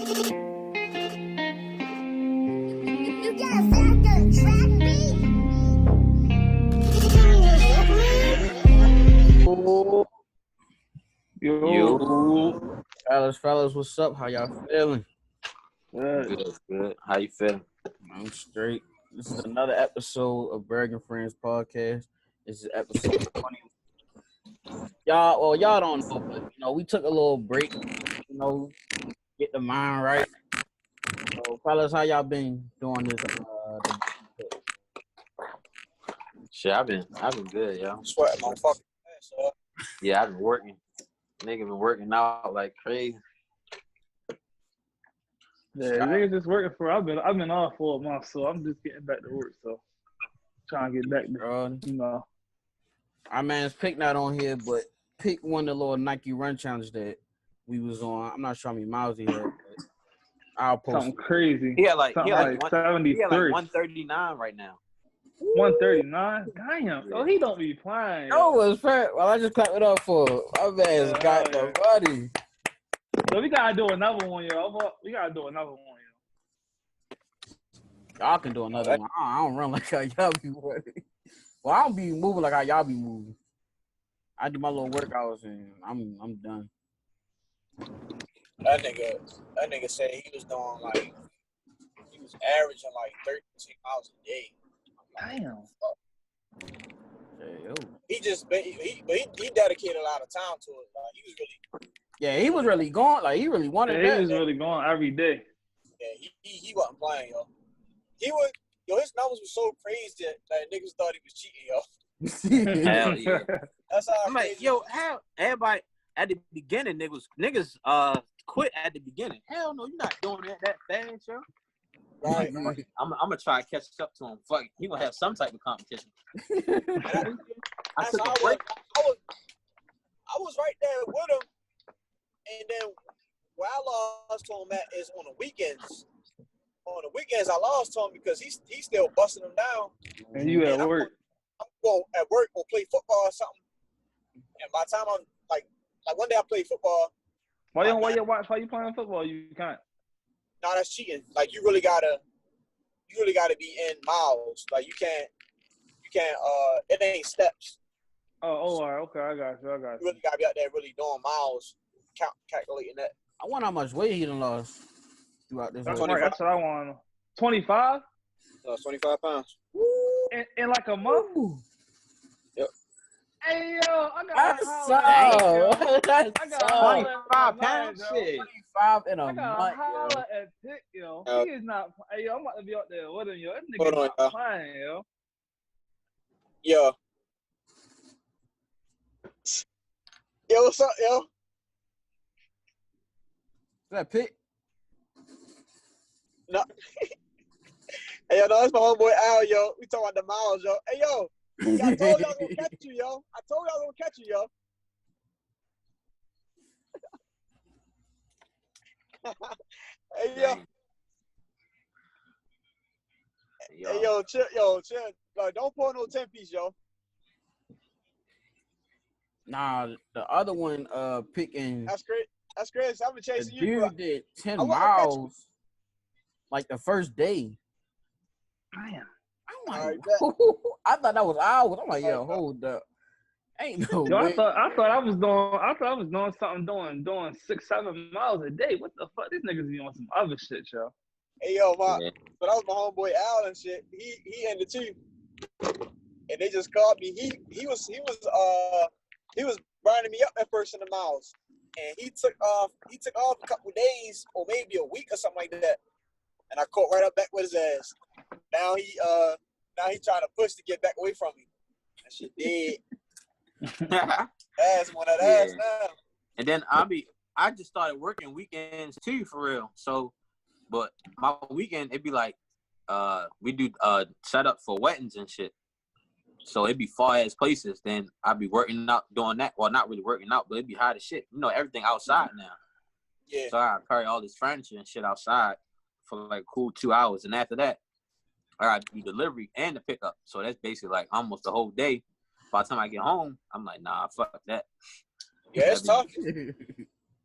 You got a factor track beat? Yo. Fellas, what's up? How y'all feeling? Good. How you feeling? I'm straight. This is another episode of Burgg and Friends podcast. This is episode 20. Y'all don't know, but we took a little break, get the mind right. So, fellas, how y'all been doing this? Shit, I've been good, yo. Sweating on fucking ass, so. Yeah, I've been working. Nigga been working out like crazy. Yeah, niggas just working for. I've been off for a month, so I'm just getting back to work. So trying to get back to Our man's Pick not on here, but Pick won the little Nike Run Challenge that we was on. I'm not sure how many miles he had, but I'll post something crazy. He had like 73. He had like 139 right now. 139. Damn. Oh, he don't be playing. Oh, it's fair. Well, I just clapped it up for my man's got the body. So we gotta do another one, yo. We gotta do another one, yo. Y'all can do another one. I don't run like how y'all be running. Well, I don't be moving like how y'all be moving. I do my little workouts and I'm done. That nigga said he was doing like he was averaging like 13 miles a day. Damn. He dedicated a lot of time to it. Like, he was really. Yeah, he was really going. Like, he really wanted that. He was really going every day. Yeah, he wasn't playing, yo. His numbers were so crazy that niggas thought he was cheating, yo. Hell yeah. That's how I'm like, yo, how everybody at the beginning niggas quit at the beginning. Hell no, you're not doing that fast, yo. Right. I'm gonna try to catch up to him. Fuck, he gonna have some type of competition. I took a break. I was right there with him, and then where I lost to him at is on the weekends. On the weekends, I lost to him because he's still busting them down. And you at work? I'm going at work or play football or something. And by the time I'm like one day I played football. Why you playing football? You can't. No, that's cheating. Like you really gotta be in miles. Like you can't. It ain't steps. Oh, all right, okay, I got you. You really gotta be out there really doing miles, calculating that. I wonder how much weight he done lost throughout this. That's right. That's what I want. 25. 25 pounds. In like a month. Yep. Hey yo, I got That's 25 pounds. Shit. 25 in a I got month. a holler at Pick, yo. He is not. Hey yo, I'm about to be out there with him, yo. That nigga not playing, yo. Yo, what's up, yo? Is that Pick? No. Hey, yo, no, that's my homeboy Al, yo. We talking about the miles, yo. Hey, yo. I told y'all gonna catch you, yo. Hey, yo. Hey, yo, chill. Like, don't pull no 10-piece, yo. Nah, the other one, picking. That's great. I've been chasing the you. Dude did 10 miles like the first day. Damn. I'm like, I thought that was hours. I'm like, yo, hold up. Ain't no way. I thought I was doing something doing 6-7 miles a day. What the fuck? These niggas be on some other shit, yo. Hey, yo, but that was my homeboy Al and shit. He ended too. And they just called me. He was grinding me up at first in the miles. And he took off a couple days or maybe a week or something like that. And I caught right up back with his ass. Now he trying to push to get back away from me. That shit dead. Ass on that ass now. And then I just started working weekends too for real. So, but my weekend it'd be like we do setup for weddings and shit. So it'd be far as places. Then I'd be working out doing that. Well, not really working out, but it'd be hot as shit. You know, everything outside now. Yeah. So I carry all this furniture and shit outside for like a cool 2 hours, and after that, I got to do delivery and the pickup. So that's basically like almost the whole day. By the time I get home, I'm like, nah, fuck that. Yeah, it's tough.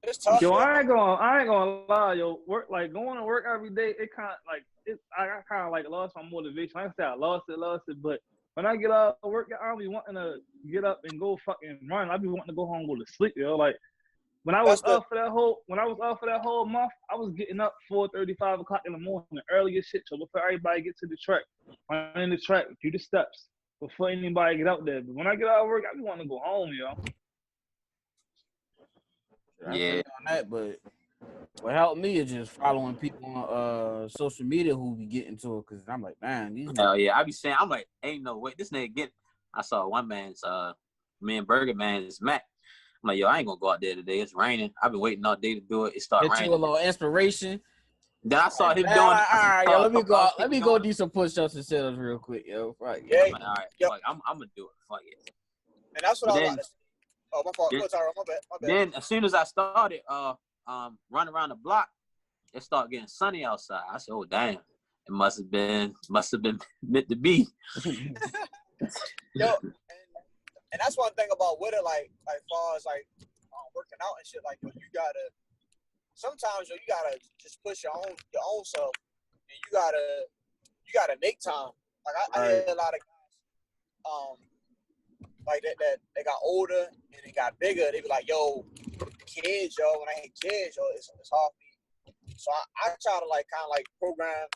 It's tough. Yo, Yo. I ain't gonna lie, yo. Work like going to work every day. It kind of like I kind of like lost my motivation. Like I said, I lost it. But when I get out of work, I don't be wanting to get up and go fucking run. I be wanting to go home and go to sleep, yo. Like when I was up for that whole month, I was getting up 4:30, 5 o'clock in the morning, early as shit. So before everybody get to the track, run in the track, do the steps before anybody get out there. But when I get out of work, I be wanting to go home, yo. I feel on that, but what helped me is just following people on social media who be getting to it, because I'm like, man, these Hell yeah, I be saying, I'm like, ain't no way this nigga get. I saw one man's me and Burgg man's Mac. I'm like, yo, I ain't gonna go out there today. It's raining. I've been waiting all day to do it. It started get raining. you a little inspiration. Then I saw him doing. All right, yo, let me go do some push-ups and sit-ups real quick, yo. Right, Yeah. Like, all right, Yep. like, I'm gonna do it. Fuck it. And that's what But I then- like to say. Oh, my fault. then- Go, Tyra. My bad. Then as soon as I started running around the block, it started getting sunny outside. I said, oh damn, it must have been meant to be. Yo, and that's one thing about with it, like far as like working out and shit. Like, yo, you gotta sometimes you gotta just push your own self, and you gotta make time. Like I hear a lot of guys, like that they got older and they got bigger. They be like, yo, kids, yo, when I hit kids, yo, it's hard for me. So I try to like kind of like program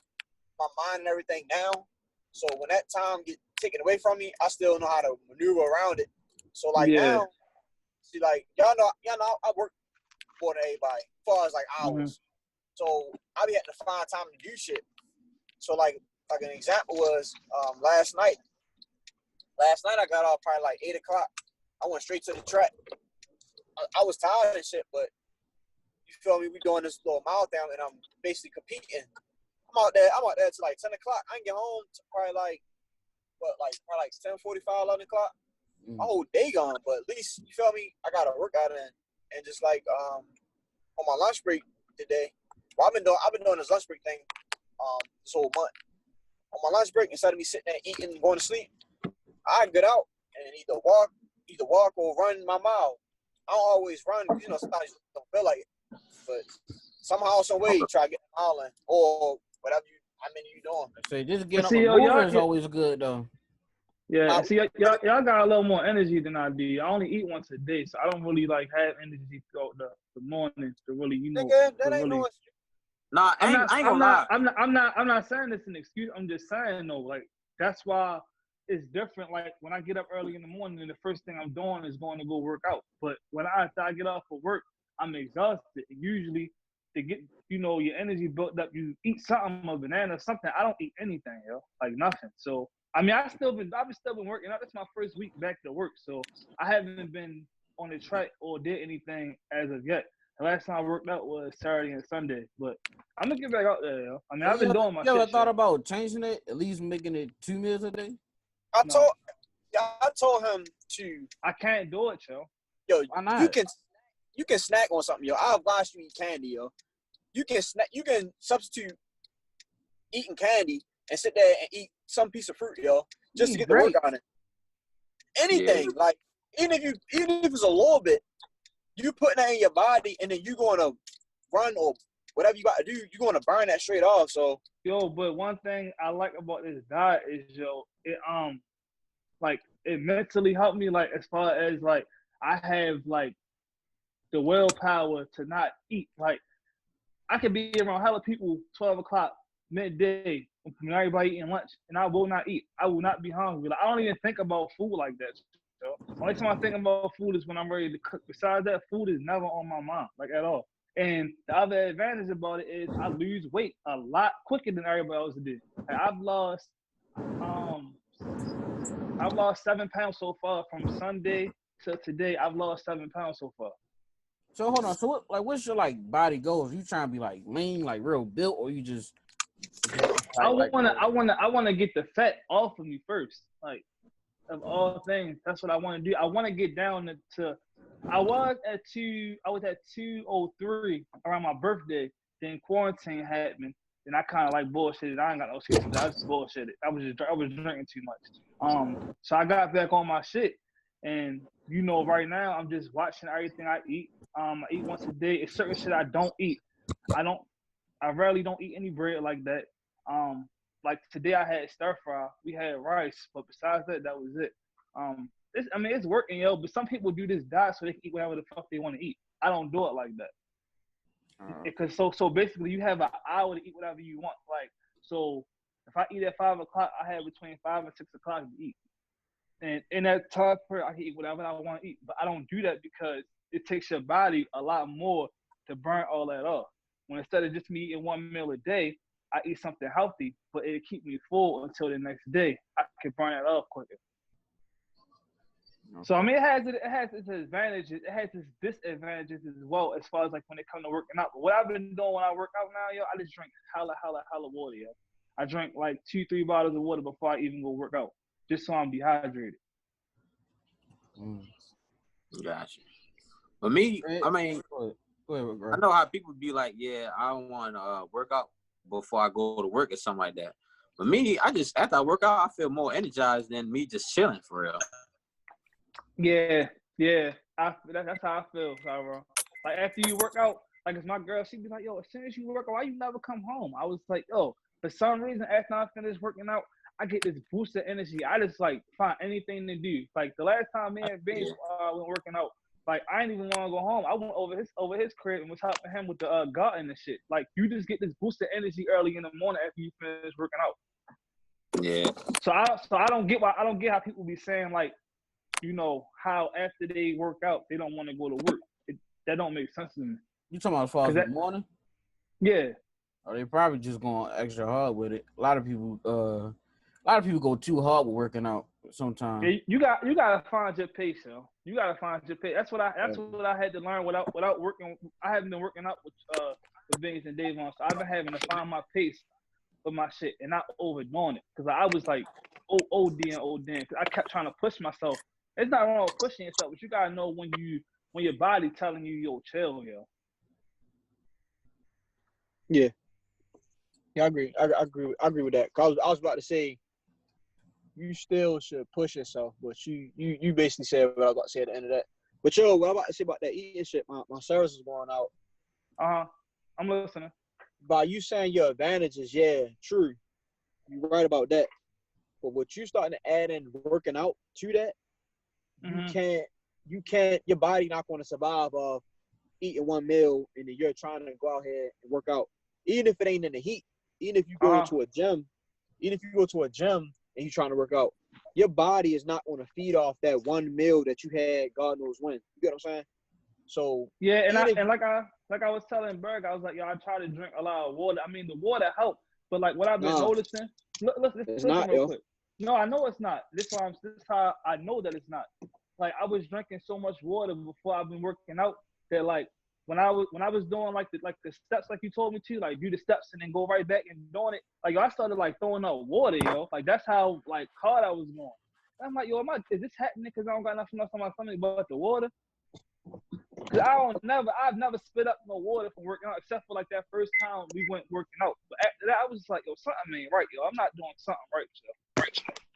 my mind and everything now. So when that time get taken away from me, I still know how to maneuver around it. So like now, see, like y'all know, I work more than everybody as far as like hours. So I be having to find time to do shit. So like an example was last night. Last night I got off probably like 8 o'clock. I went straight to the track. I was tired and shit, but you feel me? We doing this little mile down, and I'm basically competing. I'm out there till like 10 o'clock. I can get home to probably like 10:45, 11 o'clock. My whole day gone, but at least you feel me? I got to work out and just like on my lunch break today. Well, I've been doing this lunch break thing this whole month. On my lunch break, instead of me sitting there eating and going to sleep, I get out and either walk or run my mile. I don't always run, you know, sometimes you don't feel like it. But somehow, some way, try to get a mile in or whatever you doing. So just getting up and moving is always good though. Yeah, see, y'all got a little more energy than I do. I only eat once a day, so I don't really like have energy throughout the morning to really, you know. Nigga, that ain't no excuse. Nah, I ain't gonna lie. I'm not saying it's an excuse. I'm just saying though, like that's why it's different. Like when I get up early in the morning, and the first thing I'm doing is going to go work out. But when after I get off of work, I'm exhausted. Usually, to get your energy built up, you eat something, a banana, something. I don't eat anything, yo, like nothing. So I mean, I've still been working out. It's my first week back to work, so I haven't been on the track or did anything as of yet. The last time I worked out was Saturday and Sunday, but I'm gonna get back out there, yo. I mean, I've been doing my shit. You ever thought about changing it, at least making it 2 meals a day? I told him to. I can't do it, yo. Yo, why not? You can snack on something, yo. I'll watch you eat candy, yo. You can snack. You can substitute eating candy and sit there and eat some piece of fruit, yo, just to get the work on it. Anything, like even if it's a little bit, you putting that in your body, and then you going to run or whatever you got to do, you're going to burn that straight off. So, yo, but one thing I like about this diet is, yo, it like it mentally helped me, like as far as like I have like the willpower to not eat. Like I could be around hella people 12 o'clock midday when everybody eating lunch, and I will not eat. I will not be hungry. Like, I don't even think about food like that. So only time I think about food is when I'm ready to cook. Besides that, food is never on my mind, like at all. And the other advantage about it is I lose weight a lot quicker than everybody else did. Like, I've lost 7 pounds so far from Sunday to today. I've lost 7 pounds so far. So hold on. So what's your like body goals? You trying to be like lean, like real built, or you just? I wanna get the fat off of me first. Like of all things, that's what I want to do. I want to get down to. I was at 203 around my birthday. Then quarantine happened. Then I kind of like bullshitted. I ain't got no excuses. I just bullshitted. I was drinking too much. So I got back on my shit, and you know, right now I'm just watching everything I eat. I eat once a day. It's certain shit I don't eat. I rarely don't eat any bread like that. Like today I had stir fry. We had rice, but besides that, that was it. It's working, yo. But some people do this diet so they can eat whatever the fuck they want to eat. I don't do it like that. Because so basically you have an hour to eat whatever you want. Like, so if I eat at 5 o'clock, I have between 5 and 6 o'clock to eat. And in that time period, I can eat whatever I want to eat. But I don't do that because it takes your body a lot more to burn all that off. When instead of just me eating one meal a day, I eat something healthy, but it keep me full until the next day. I can burn that off quicker. So I mean, it has its advantages. It has its disadvantages as well, as far as like when it comes to working out. But what I've been doing when I work out now, yo, I just drink hella water, yo. I drink like 2-3 bottles of water before I even go work out, just so I'm dehydrated. Gotcha. But me, I mean, Go ahead, bro. I know how people be like, yeah, I don't want to work out before I go to work or something like that. But me, I just, after I work out, I feel more energized than me just chilling for real. Yeah. That's how I feel, bro. Like after you work out, like if my girl, she'd be like, yo, as soon as you work out, why you never come home? I was like, yo, for some reason, after I finish working out, I get this boost of energy. I just like find anything to do. Like the last time me and Vince went working out, like I didn't even want to go home. I went over his crib and was helping him with the garden and shit. Like you just get this boost of energy early in the morning after you finish working out. Yeah. So I don't get how people be saying like, you know, how after they work out they don't want to go to work. That don't make sense to me. You talking about as far as the morning? Yeah. Or they probably just going extra hard with it. A lot of people go too hard with working out sometimes. Yeah, you gotta find your pace, yo. You gotta find your pace. That's what I had to learn without working. I haven't been working out with Vince and Dave on, so I've been having to find my pace for my shit and not overdoing it. Cause I was like ODing. Cause I kept trying to push myself. It's not wrong with pushing yourself, but you gotta know when your body telling you, yo, chill, yo. Yeah, I agree. I agree with that. Cause I was about to say, you still should push yourself, but you basically said what I was about to say at the end of that. But yo, what I'm about to say about that eating shit, my service is going out. I'm listening. By you saying your advantages, yeah, true. You're right about that. But what you starting to add in working out to that, you can't, your body not going to survive of eating one meal and then you're trying to go out here and work out. Even if it ain't in the heat, even if you go to a gym, and you're trying to work out, your body is not going to feed off that one meal that you had God knows when. You get what I'm saying? So yeah, and like I was telling Burgg, I was like, yo, I try to drink a lot of water. I mean, the water helps, but like what I've been noticing, listen real quick. No, I know it's not. This is how I know that it's not. Like I was drinking so much water before I've been working out that like when I was doing like the steps like you told me to, like do the steps and then go right back and doing it, like yo, I started like throwing up water, yo. Like that's how like hard I was going. And I'm like, yo, is this happening because I don't got nothing else on my stomach but the water? Cause I've never spit up no water from working out except for like that first time we went working out. But after that, I was just like, yo, something ain't right, yo. I'm not doing something right, yo.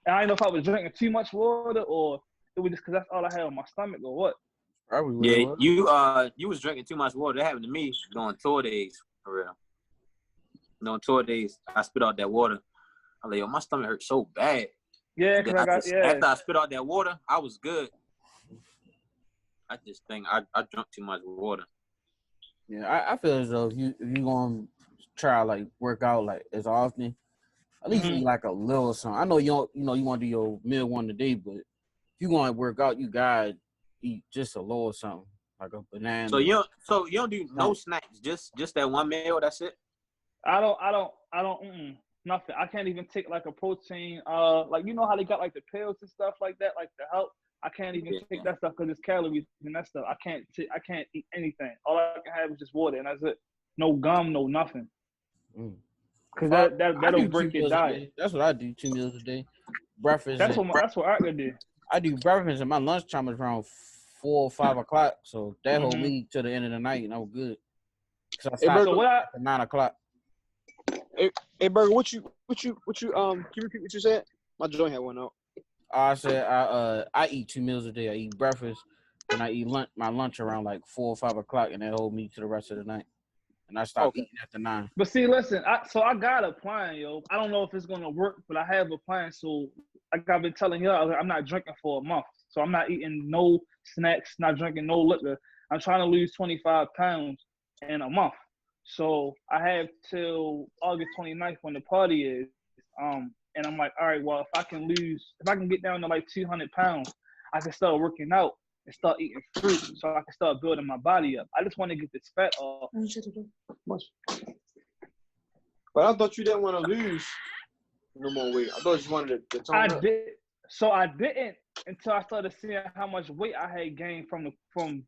And I didn't know if I was drinking too much water or it was just because that's all I had on my stomach or what. Yeah, you was drinking too much water. That happened to me during tour days, for real. On tour days, I spit out that water. I'm like, yo, my stomach hurt so bad. Yeah, because after I spit out that water, I was good. I just think I drank too much water. Yeah, I feel as though if you gonna try like work out like as often, at least eat like a little something. I know you want to do your meal one a day, but if you want to work out, you gotta eat just a little something like a banana. So you don't do no snacks, just that one meal. That's it. I don't. Nothing. I can't even take like a protein. Like you know how they got like the pills and stuff like that, like to help. I can't even take that stuff because it's calories and that stuff. I can't eat anything. All I can have is just water and that's it. No gum, no nothing. Because that'll break your diet. That's what I do. 2 meals a day. Breakfast. That's what I could do. I do breakfast and my lunchtime is around 4 or 5 o'clock. So that hold me to the end of the night and I'm good. Cause I start at 9 o'clock. Hey Burgg, what you can you repeat what you said? My joint had one out. I said I eat 2 meals a day. I eat breakfast and I eat my lunch around like 4 or 5 o'clock, and that hold me to the rest of the night. And I stop Okay. eating after 9. But see, listen, I got a plan, yo. I don't know if it's gonna work, but I have a plan. So like I've been telling y'all, I'm not drinking for a month. So I'm not eating no snacks, not drinking no liquor. I'm trying to lose 25 pounds in a month. So I have till August 29th when the party is. And I'm like, all right, well, if I can get down to like 200 pounds, I can start working out and start eating fruit so I can start building my body up. I just want to get this fat off. But I thought you didn't want to lose no more weight. I thought you just wanted to tone I up. did. So I didn't until I started seeing how much weight I had gained from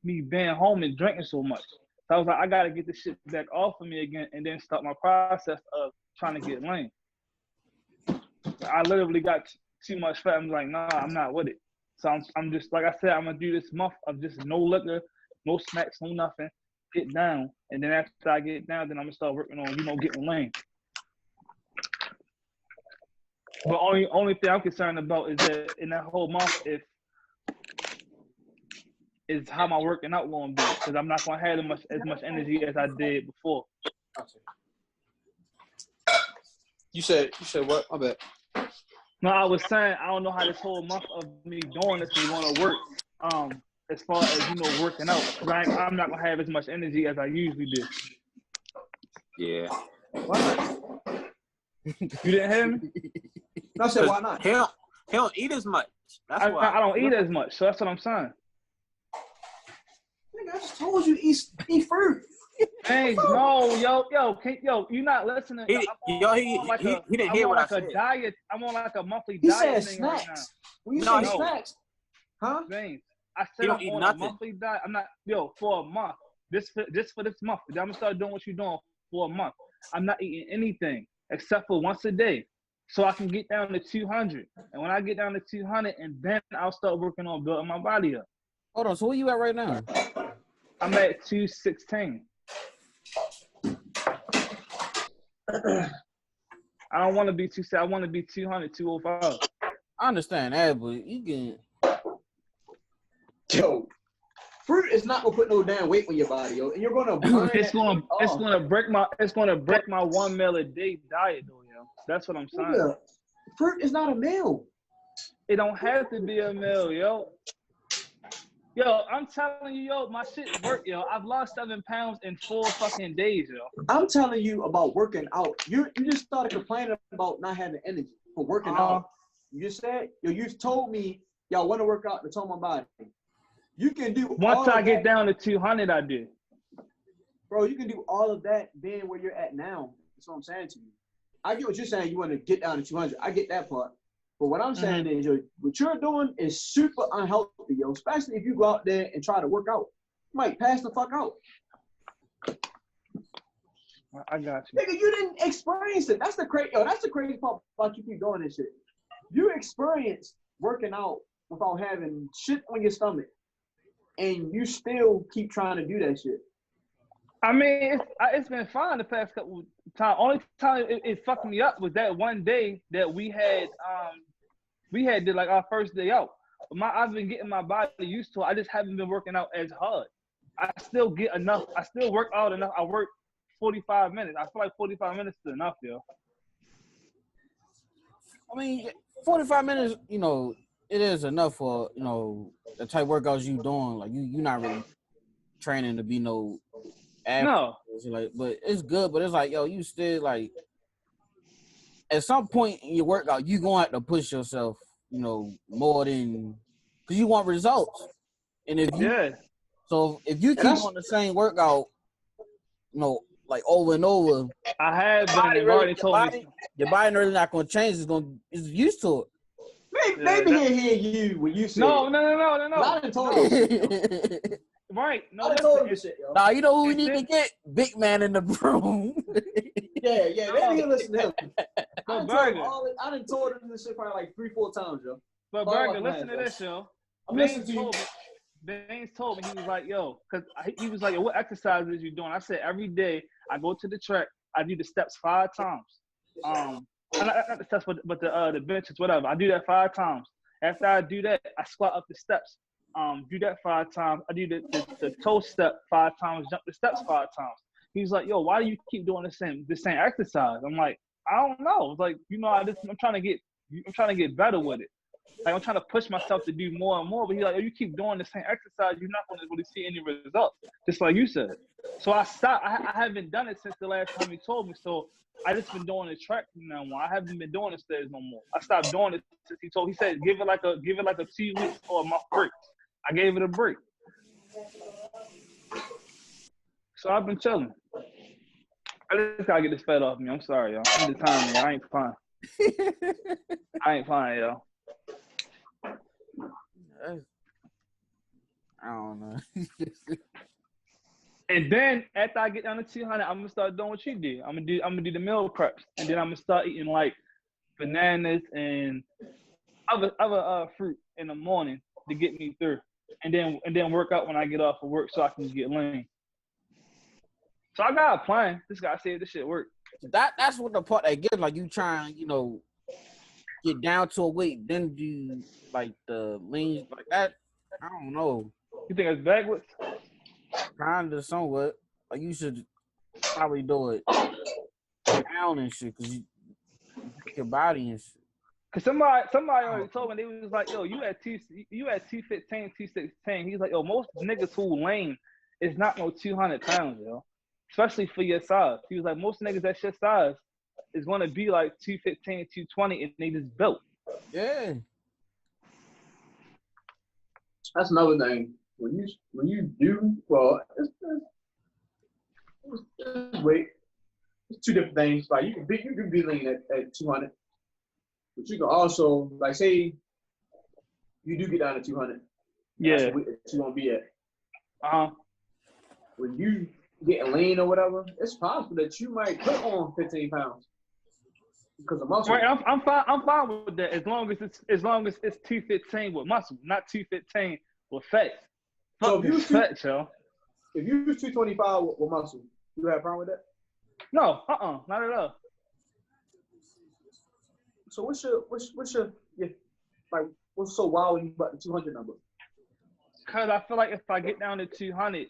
me being home and drinking so much. So I was like, I gotta get this shit back off of me again, and then start my process of trying to get lean. I literally got too much fat. I'm like, nah, I'm not with it. So I'm just like I said, I'm gonna do this month of just no liquor, no snacks, no nothing. Get down, and then after I get down, then I'm gonna start working on getting lean. But only thing I'm concerned about is that in that whole month, is how my working out going to be, because I'm not going to have as much energy as I did before. You said what? I bet. No, I was saying I don't know how this whole month of me doing this is going to work. As far as working out, because I'm not going to have as much energy as I usually do. Yeah. Why not? You didn't hear me? I said why not? He don't eat as much. That's why. I don't eat as much, so that's what I'm saying. Nigga, I just told you to eat fruit. Hey, no, yo, you not listening? He didn't hear what I said. Diet. I'm on like a monthly He diet said thing right now. snacks. When you No, say no. snacks, huh? James, I said He don't I'm eat on nothing. a monthly diet. I'm not, for a month. Just for this month. I'm gonna start doing what you're doing for a month. I'm not eating anything except for once a day, so I can get down to 200. And when I get down to 200, and then I'll start working on building my body up. Hold on, so where you at right now? I'm at 216. I don't want to be 260. I want to be 200, 205. I understand that, but you can. Yo, fruit is not gonna put no damn weight on your body, yo, and you're gonna burn It's that gonna break my 1 meal a day diet though, yo. That's what I'm saying. Nigga, fruit is not a meal. It don't have to be a meal, yo. Yo, I'm telling you, yo, my shit work, yo. I've lost 7 pounds in 4 fucking days, yo. I'm telling you about working out. You just started complaining about not having energy for working out. You just said, yo, you told me y'all want to work out to tone my body. You can do Once I get that. down to 200, I do. Bro, you can do all of that being where you're at now. That's what I'm saying to you. I get what you're saying. You want to get down to 200. I get that part. But what I'm saying is, yo, what you're doing is super unhealthy, yo. Especially if you go out there and try to work out. You might pass the fuck out. I got you. Nigga, you didn't experience it. That's the crazy part about you keep doing this shit. You experienced working out without having shit on your stomach, and you still keep trying to do that shit. I mean, it's been fine the past couple of times. Only time it fucked me up was that one day that we had did like our first day out. I've been getting my body used to it. I just haven't been working out as hard. I still get enough. I still work out enough. I work 45 minutes. I feel like 45 minutes is enough, yo. I mean, 45 minutes, it is enough for, the type workouts you doing. Like, you're not really training to be no athlete. No. Like, but it's good, but it's like, yo, you still, like, at some point in your workout, you're going to have to push yourself, more than, because you want results. And if you keep on the same workout, like over and over, I have been. They've already told me. Your body really not going to change. It's used to it. Maybe he'll hear you when you say No. I done told him shit, Right. No, I done told him this shit, yo. Nah, you know who we need to get? Big man in the room. Yeah, maybe he'll listen to him. But I done told him this shit probably like 3-4 times, yo. But Burgg, listen to this, yo. I'm listening to you. Baines told me, he was like, yo, because he was like, yo, what exercises you doing? I said, every day I go to the track, I do the steps 5 times. Not the steps, but the benches, whatever. I do that 5 times. After I do that, I squat up the steps. Do that 5 times. I do the toe step 5 times, jump the steps 5 times. He's like, yo, why do you keep doing the same exercise? I'm like, I don't know. It's like, I'm trying to get better with it. Like I'm trying to push myself to do more and more. But he's like, oh, you keep doing the same exercise, you're not going to really see any results. Just like you said. So I stopped. I haven't done it since the last time he told me. So I just been doing the track from now on. I haven't been doing the stairs no more. I stopped doing it since he told. He said give it like a 2 weeks or a month break. I gave it a break. So I've been chilling. I just gotta get this fat off me. I'm sorry, y'all. I'm the time, man. I ain't fine. I ain't fine, y'all. I don't know. And then after I get down to 200, I'm gonna start doing what you did. I'm gonna do the meal preps, and then I'm gonna start eating like bananas and other fruit in the morning to get me through, and then work out when I get off of work so I can get lean. So I got a plan. This guy said this shit work. That's what the part that gives, like you trying, get down to a weight, then do like the lean like that. I don't know. You think it's backwards? Kinda somewhat. Like you should probably do it down and shit, cause you your body and shit. Cause somebody already told me, they was like, yo, you at 215, 216. He's like, yo, most niggas who lean is not no 200 pounds, yo. Especially for your size. He was like, most niggas that's your size is gonna be like 215, 220, and they just built. Yeah. That's another thing. When you do it's weight. It's 2 different things. Like you can be lean at 200, but you can also like say you do get down to 200. Yeah. That's the weight that you gonna be at. Uh-huh. When you getting lean or whatever, it's possible that you might put on 15 pounds because of muscle. Right, I'm fine with that as long as it's 215 with muscle, not 215 with fat. So if you was fat, yo. If you was 225 with muscle, you have a problem with that? No, not at all. So what's your like what's so wild when you about the 200 number? Cause I feel like if I get down to 200,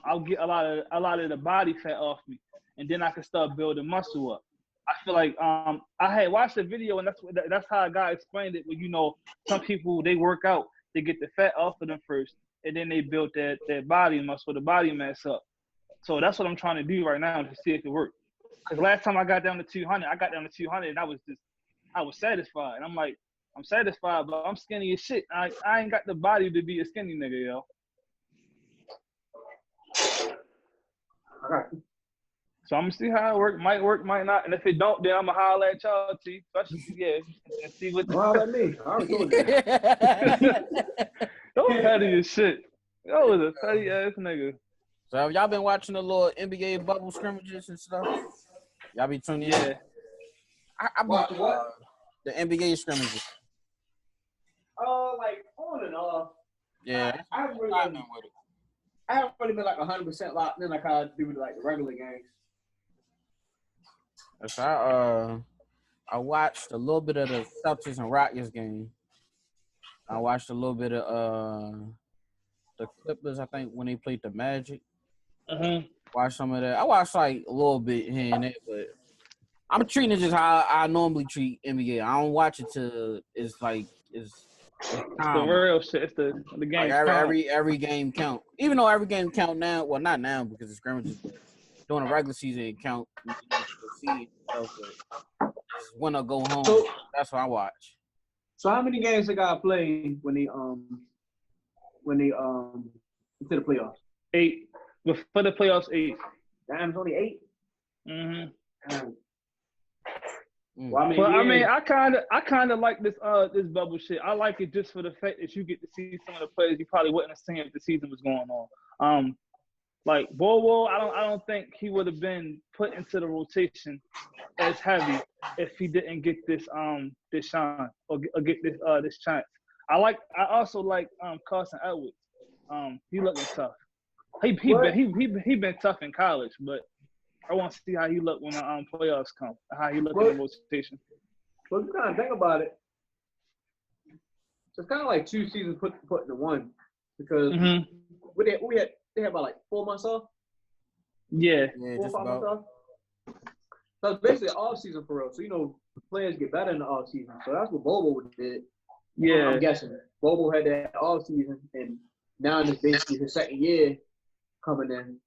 I'll get a lot of the body fat off me, and then I can start building muscle up. I feel like I had watched the video, and that's how a guy explained it. Where some people they work out, they get the fat off of them first, and then they build their body muscle, the body mass up. So that's what I'm trying to do right now to see if it works. Cause last time I got down to 200, and I was satisfied. And I'm like, I'm satisfied, but I'm skinny as shit. I ain't got the body to be a skinny nigga, yo. I got you. So I'm gonna see how it work. Might work, might not. And if it don't, then I'm gonna holler at y'all, T. Especially, and see what. Well, let me. I already told you. That Don't petty as shit. That was a petty ass nigga. So have y'all been watching the little NBA bubble scrimmages and stuff? Y'all be tuning in? Yeah. I What? the NBA scrimmages. Like on and off. Yeah. I haven't really I've been, been with it. I haven't really been like 100% locked in like how I do with like the regular games. So I watched a little bit of the Celtics and Rockets game. I watched a little bit of the Clippers, I think, when they played the Magic. Mm-hmm. Watched some of that. I watched like a little bit here and there, but I'm treating it just how I normally treat NBA. I don't watch it till it's time. It's the real shit. It's the game. Like every game count. Even though every game count now, well, not now because it's scrimmages, but during the regular season it count. When I go home, So- that's what I watch. So how many games they got played when they into the playoffs? 8. But for the playoffs, 8. Damn, it's only 8. Mm-hmm. Damn. Mm. Well, But I mean, I kind of like this bubble shit. I like it just for the fact that you get to see some of the players you probably wouldn't have seen if the season was going on. Like Bowo, I don't think he would have been put into the rotation as heavy if he didn't get this shine or get this chance. I also like Carson Edwards. He looking tough. He been tough in college, but I want to see how he look when the playoffs come. How he look in the rotation. Well, if you kind of think about it, So it's kind of like 2 seasons put into one because Mhm. they had about like 4 months off, Yeah. Yeah, 4 or just 5 months about. off. So it's basically all season for real. So the players get better in the off season. So that's what Bobo did. Yeah. I'm guessing Bobo had that off season, and now it's basically his second year coming in.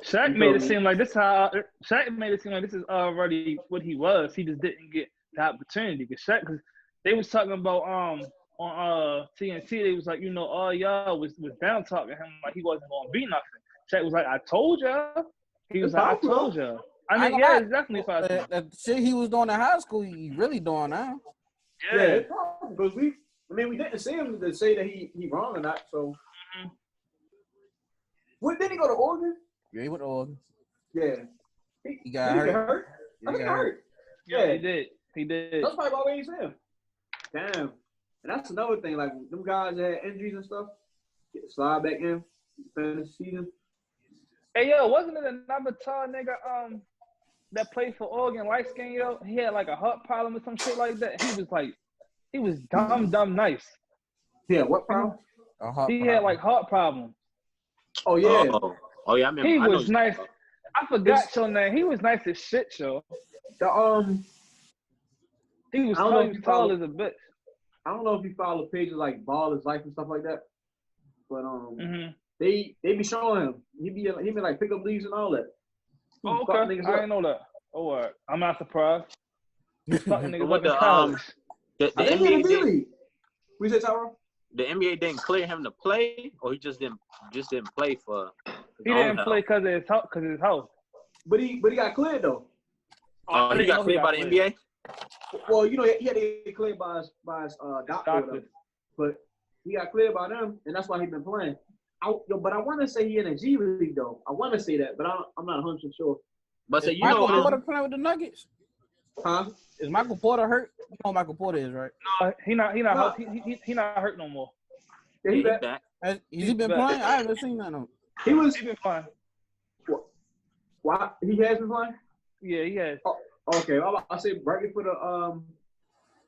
Shaq made it seem like this is already what he was. He just didn't get the opportunity. Cause they was talking about on TNT. They was like, all y'all was down talking him like he wasn't gonna be nothing. Shaq was like, I told y'all. He was It's like, I powerful, told y'all. I I ain't mean, gonna yeah, lie. it's definitely possible. That shit he was doing in high school, he really doing now. Yeah, it's powerful because we didn't see him to say that he wrong or not. So, what did he go to Oregon? Yeah, he went to Oregon. Yeah, He got did he get hurt. hurt? Yeah, I he think got he hurt. hurt. Yeah, he did. That's probably why we ain't see him. Damn. And that's another thing. Like them guys that had injuries and stuff, get the slide back in, finish the season. Hey, yo, wasn't it another tall nigga that played for Oregon, light skin, yo? He had like a heart problem or some shit like that. He was dumb nice. Yeah, what problem? He had like heart problems. Oh yeah. Oh yeah, I remember. He I know was nice. I forgot your name. He was nice as shit, yo. He was tall as a bitch. I don't know if you follow pages like Baller's Life and stuff like that, but they be showing him. He be like pick up leaves and all that. Oh, okay. I didn't know that. Oh, all right. I'm not surprised. Fucking niggas up in college. The NBA did. We said Tyrone? The NBA didn't clear him to play, or he just didn't play for. He didn't play because of his health. But he got cleared though. He got cleared by the NBA. Well, he had to get cleared by his doctor. But he got cleared by them, and that's why he's been playing. But I want to say he in a G League though. I want to say that, but I'm not 100% sure. But say Michael Porter playing with the Nuggets? Huh? Is Michael Porter hurt? You know who Michael Porter is, right? No, he not hurt. He not hurt no more. Yeah, he back. Has he been playing? I haven't seen that. He been fine. Why he has been playing? Yeah, he has. Oh, okay, I say right for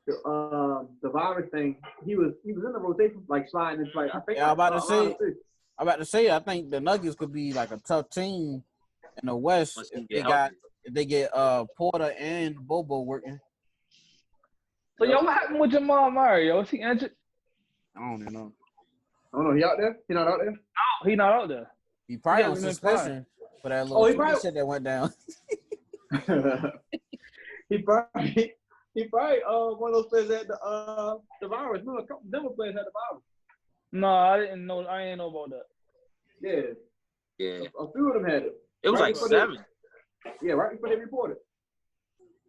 the virus thing. He was in the rotation, like sliding. It's like I think. Yeah, I'm about to say. I think the Nuggets could be like a tough team in the West if they get Porter and Bobo working. So what happened with Jamal Murray? Is he injured? I don't even know. I don't know. He out there? He not out there? No, he not out there. He probably on suspension for that little shit that went down. he probably one of those players had the virus. No, a couple Denver players had the virus. No, I didn't know. I didn't know about that. Yeah. A few of them had it. It was like 7. Right before they reported.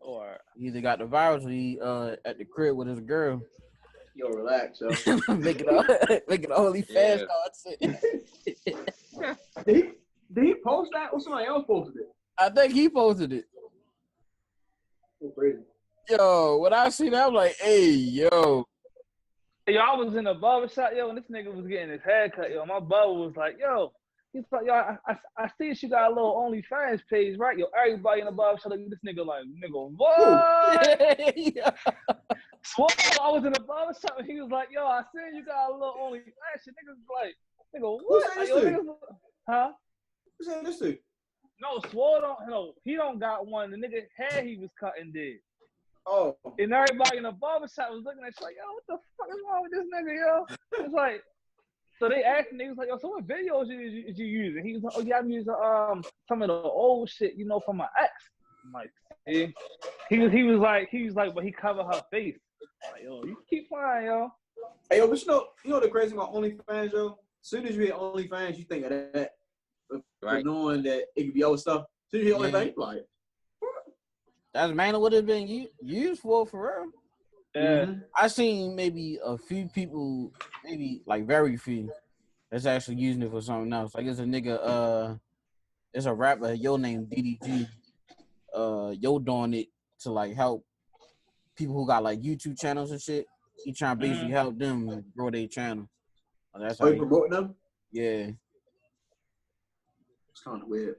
All right. He either got the virus or he at the crib with his girl. Yo, relax, yo. making only fast shit. Did he post that or somebody else posted it? I think he posted it. So crazy. Yo, when I see that, I'm like, hey, yo. Yo, I was in a barbershop, yo, and this nigga was getting his hair cut, yo. My barber was like, yo, he's like, yo, I see you got a little OnlyFans page, right? Yo, everybody in the barbershop, like, this nigga like, nigga, what? Yeah. So I was in the barbershop, and he was like, yo, I see you got a little OnlyFans shit. Niggas like, nigga, what? Like, yo, niggas, huh? Who's saying this to? No, Swole he don't got one. The nigga hair he was cutting did. Oh. And everybody in the barbershop was looking at you like, yo, what the fuck is wrong with this nigga, yo? It's like, so they asked him, he was like, yo, so what videos is you using? He was like, oh, yeah, I'm using some of the old shit, from my ex. I'm like, yeah. He was like, but he covered her face. I'm like, yo, you keep playing, yo. Hey, yo, but you know the crazy about OnlyFans, yo? As soon as you hear OnlyFans, you think of that. Right. Knowing that it could be other stuff. As soon as you hear OnlyFans, you like, that's mainly what it's been used for real. Yeah. I seen maybe a few people, maybe like very few, that's actually using it for something else. Like it's a nigga, it's a rapper, yo named DDG. Yo doing it to like help people who got like YouTube channels and shit. He trying to basically help them grow their channel. That's how you promoting them? Yeah. It's kind of weird.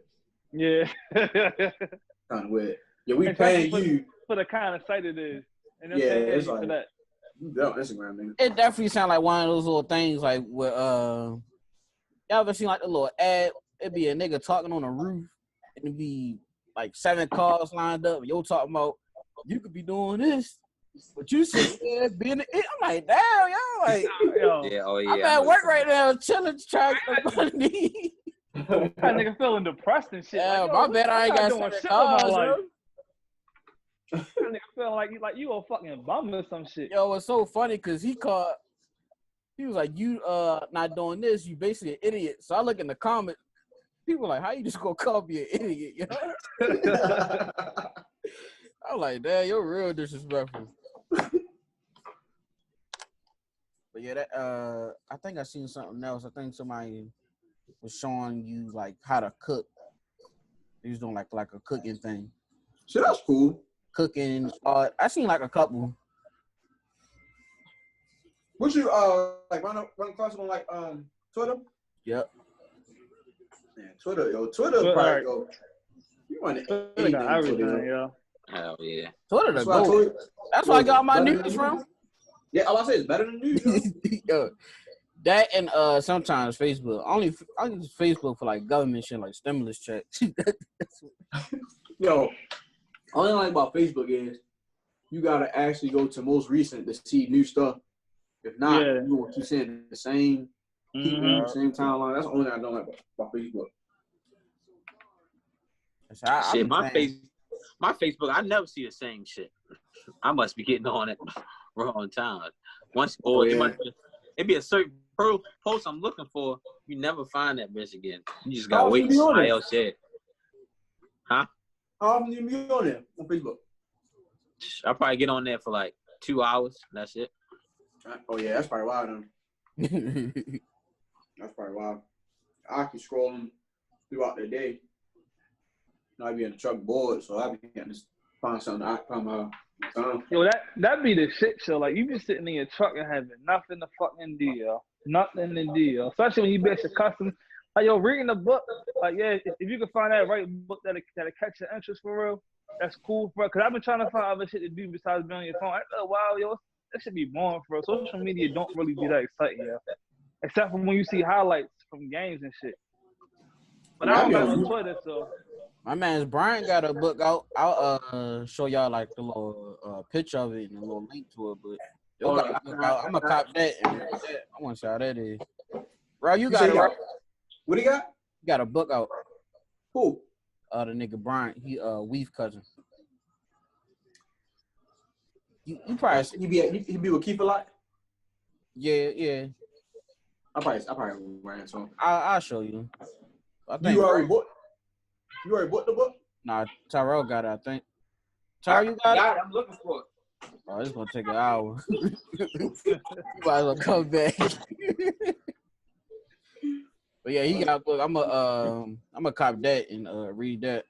Yeah. Kind of weird. Yeah, we paying you for the kind of site it is. And it's like for that. Yeah, Instagram, nigga. It definitely sound like one of those little things like with y'all ever seen like the little ad? It'd be a nigga talking on a roof and it'd be like 7 cars lined up. Yo talking about you could be doing this, but you sit there being it. I'm like, damn, yo, like Yo, Yeah, oh yeah. I'm at work right now, chilling, trying to get money. that nigga feeling depressed and shit. Yeah, like, my bad. I ain't got doing 7 shit with my cars, life. yo. That nigga feeling like you a fucking bum or some shit. Yo, it's so funny because he was like, you not doing this, you basically an idiot. So I look in the comments, people like, how you just gonna call me an idiot, yo? I'm like, damn, you're real disrespectful. But yeah, that I think I seen something else. I think somebody was showing you like how to cook. He was doing like a cooking thing. So that's cool. Cooking. I seen like a couple. Would you like run across on like Twitter? Yep. Man, Twitter probably go. You want anything got on everything, Twitter? yo. Hell yeah. Twitter the That's why I told goat. you. That's where I got my Better news than from. Yeah, all I say is better than news. Yo, that and sometimes Facebook. I use Facebook for like government shit, like stimulus checks. Yo, only thing I like about Facebook is you gotta actually go to most recent to see new stuff. If not, Yeah. you gonna keep saying the same people, Mhm. same timeline. That's the only thing I don't like about Facebook. Shit, my Facebook, I never see the same shit. I must be getting on it wrong time. It'd be a certain post I'm looking for. You never find that bitch again. You just gotta wait till somebody else said. Huh? How often do you be on there on Facebook? I'll probably get on there for like 2 hours. That's it. Oh yeah, that's probably why then. That's probably why. I keep scrolling throughout the day. I be in the truck bored, so I be getting to find something to come out. Yo, that be the shit show. Like, you be sitting in your truck and having nothing to fucking do, yo. Nothing to do, yo. Especially when you be at your custom. Like, yo, reading a book, like, yeah, if you can find that right book that'll catch your interest for real, that's cool, bro. Because I've been trying to find other shit to do besides being on your phone. After a while, yo, that should be boring, bro. Social media don't really be that exciting, yo. Except for when you see highlights from games and shit. But I don't got no Twitter, so. My man's Brian got a book out. I'll show y'all like the little picture of it and a little link to it. But yo got a book out. I'm gonna cop that and read that. I want to see how that is. Bro, you got it right. What do you got? You got a book out. Who? The nigga Brian. He Weave cousin. You probably He be with Keith a lot. yeah. I probably ran into him. I'll show you. I think You already bought the book? Nah, Tyrell got it, I think. Tyrell, you got it? I'm looking for it. Oh, it's gonna take an hour. You might as well come back. But yeah, he got a book. I'm a cop that and read that.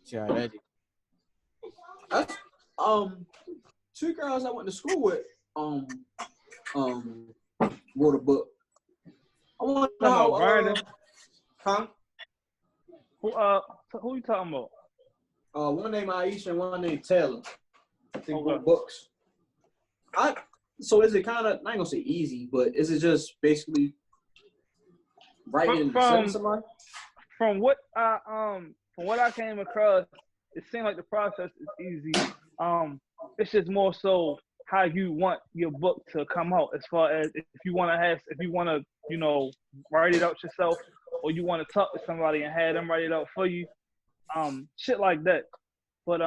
See how that is. That's two girls I went to school with wrote a book. I want to know how Who you talking about? One named Aisha and one named Taylor. They wrote books. So is it kind of, I ain't gonna say easy, but is it just basically writing somebody? From what I came across, it seemed like the process is easy. It's just more so how you want your book to come out, as far as if you want to, you know, write it out yourself, or you want to talk to somebody and have them write it out for you, shit like that. But